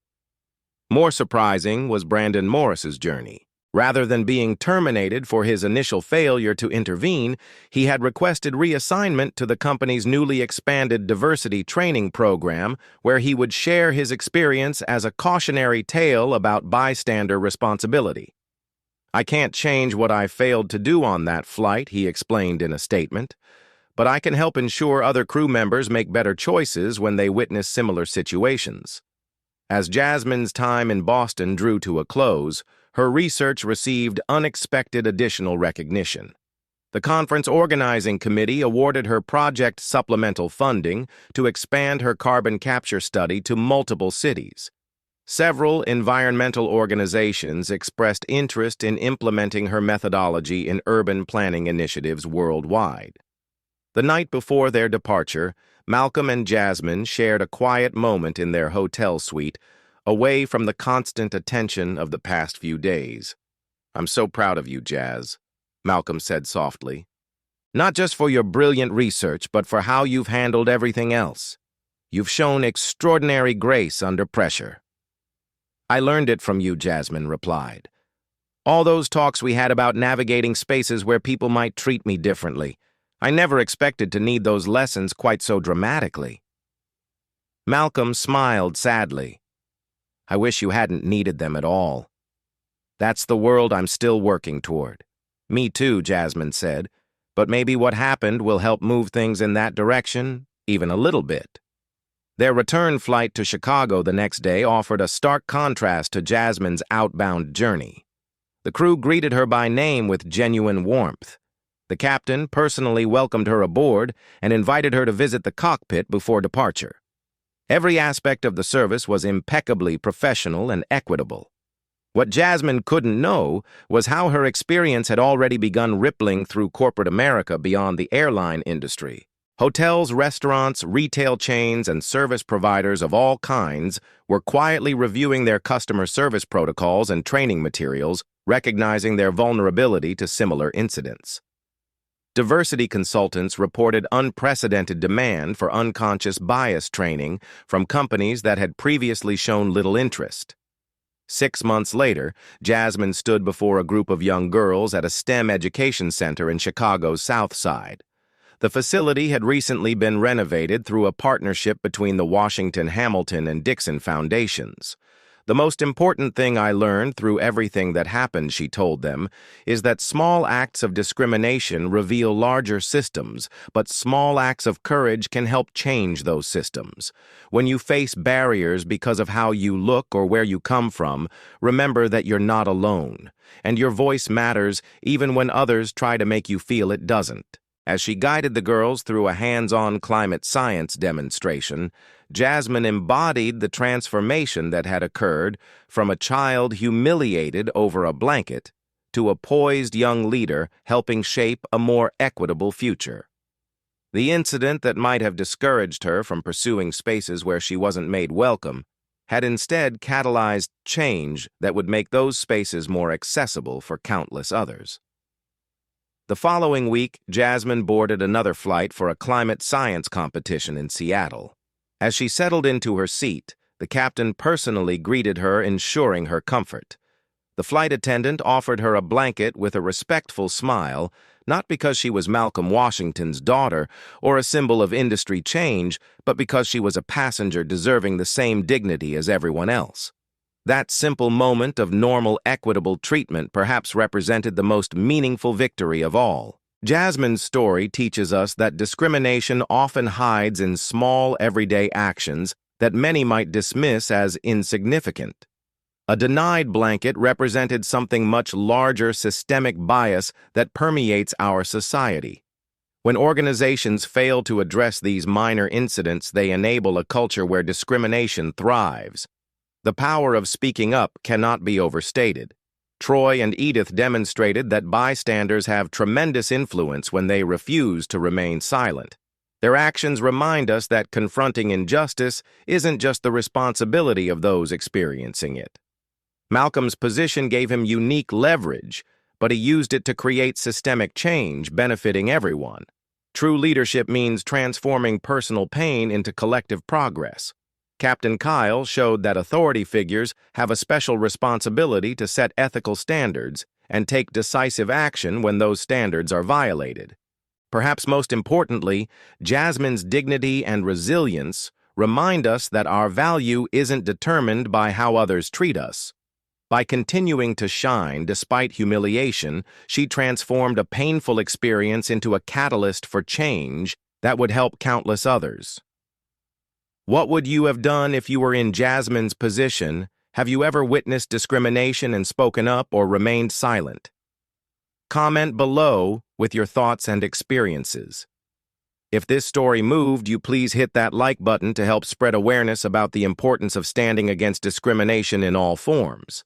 More surprising was Brandon Morris's journey. Rather than being terminated for his initial failure to intervene, he had requested reassignment to the company's newly expanded diversity training program, where he would share his experience as a cautionary tale about bystander responsibility. "I can't change what I failed to do on that flight," he explained in a statement, "but I can help ensure other crew members make better choices when they witness similar situations." As Jasmine's time in Boston drew to a close, her research received unexpected additional recognition. The conference organizing committee awarded her project supplemental funding to expand her carbon capture study to multiple cities. Several environmental organizations expressed interest in implementing her methodology in urban planning initiatives worldwide. The night before their departure, Malcolm and Jasmine shared a quiet moment in their hotel suite, away from the constant attention of the past few days. "I'm so proud of you, Jazz," Malcolm said softly. "Not just for your brilliant research, but for how you've handled everything else. You've shown extraordinary grace under pressure." "I learned it from you," Jasmine replied. "All those talks we had about navigating spaces where people might treat me differently. I never expected to need those lessons quite so dramatically." Malcolm smiled sadly. I wish you hadn't needed them at all. That's the world I'm still working toward. Me too, Jasmine said, but maybe what happened will help move things in that direction, even a little bit. Their return flight to Chicago the next day offered a stark contrast to Jasmine's outbound journey. The crew greeted her by name with genuine warmth. The captain personally welcomed her aboard and invited her to visit the cockpit before departure. Every aspect of the service was impeccably professional and equitable. What Jasmine couldn't know was how her experience had already begun rippling through corporate America beyond the airline industry. Hotels, restaurants, retail chains, and service providers of all kinds were quietly reviewing their customer service protocols and training materials, recognizing their vulnerability to similar incidents. Diversity consultants reported unprecedented demand for unconscious bias training from companies that had previously shown little interest. 6 months later, Jasmine stood before a group of young girls at a STEM education center in Chicago's South Side. The facility had recently been renovated through a partnership between the Washington, Hamilton, and Dixon Foundations. The most important thing I learned through everything that happened, she told them, is that small acts of discrimination reveal larger systems, but small acts of courage can help change those systems. When you face barriers because of how you look or where you come from, remember that you're not alone, and your voice matters even when others try to make you feel it doesn't. As she guided the girls through a hands-on climate science demonstration, Jasmine embodied the transformation that had occurred from a child humiliated over a blanket to a poised young leader helping shape a more equitable future. The incident that might have discouraged her from pursuing spaces where she wasn't made welcome had instead catalyzed change that would make those spaces more accessible for countless others. The following week, Jasmine boarded another flight for a climate science competition in Seattle. As she settled into her seat, the captain personally greeted her, ensuring her comfort. The flight attendant offered her a blanket with a respectful smile, not because she was Malcolm Washington's daughter or a symbol of industry change, but because she was a passenger deserving the same dignity as everyone else. That simple moment of normal, equitable treatment perhaps represented the most meaningful victory of all. Jasmine's story teaches us that discrimination often hides in small, everyday actions that many might dismiss as insignificant. A denied blanket represented something much larger, systemic bias that permeates our society. When organizations fail to address these minor incidents, they enable a culture where discrimination thrives. The power of speaking up cannot be overstated. Troy and Edith demonstrated that bystanders have tremendous influence when they refuse to remain silent. Their actions remind us that confronting injustice isn't just the responsibility of those experiencing it. Malcolm's position gave him unique leverage, but he used it to create systemic change, benefiting everyone. True leadership means transforming personal pain into collective progress. Captain Kyle showed that authority figures have a special responsibility to set ethical standards and take decisive action when those standards are violated. Perhaps most importantly, Jasmine's dignity and resilience remind us that our value isn't determined by how others treat us. By continuing to shine despite humiliation, she transformed a painful experience into a catalyst for change that would help countless others. What would you have done if you were in Jasmine's position? Have you ever witnessed discrimination and spoken up or remained silent? Comment below with your thoughts and experiences. If this story moved you, please hit that like button to help spread awareness about the importance of standing against discrimination in all forms.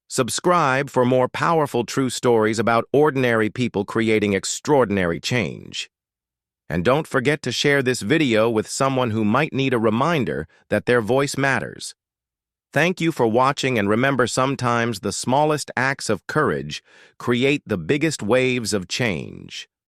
Subscribe for more powerful true stories about ordinary people creating extraordinary change. And don't forget to share this video with someone who might need a reminder that their voice matters. Thank you for watching, and remember, sometimes the smallest acts of courage create the biggest waves of change.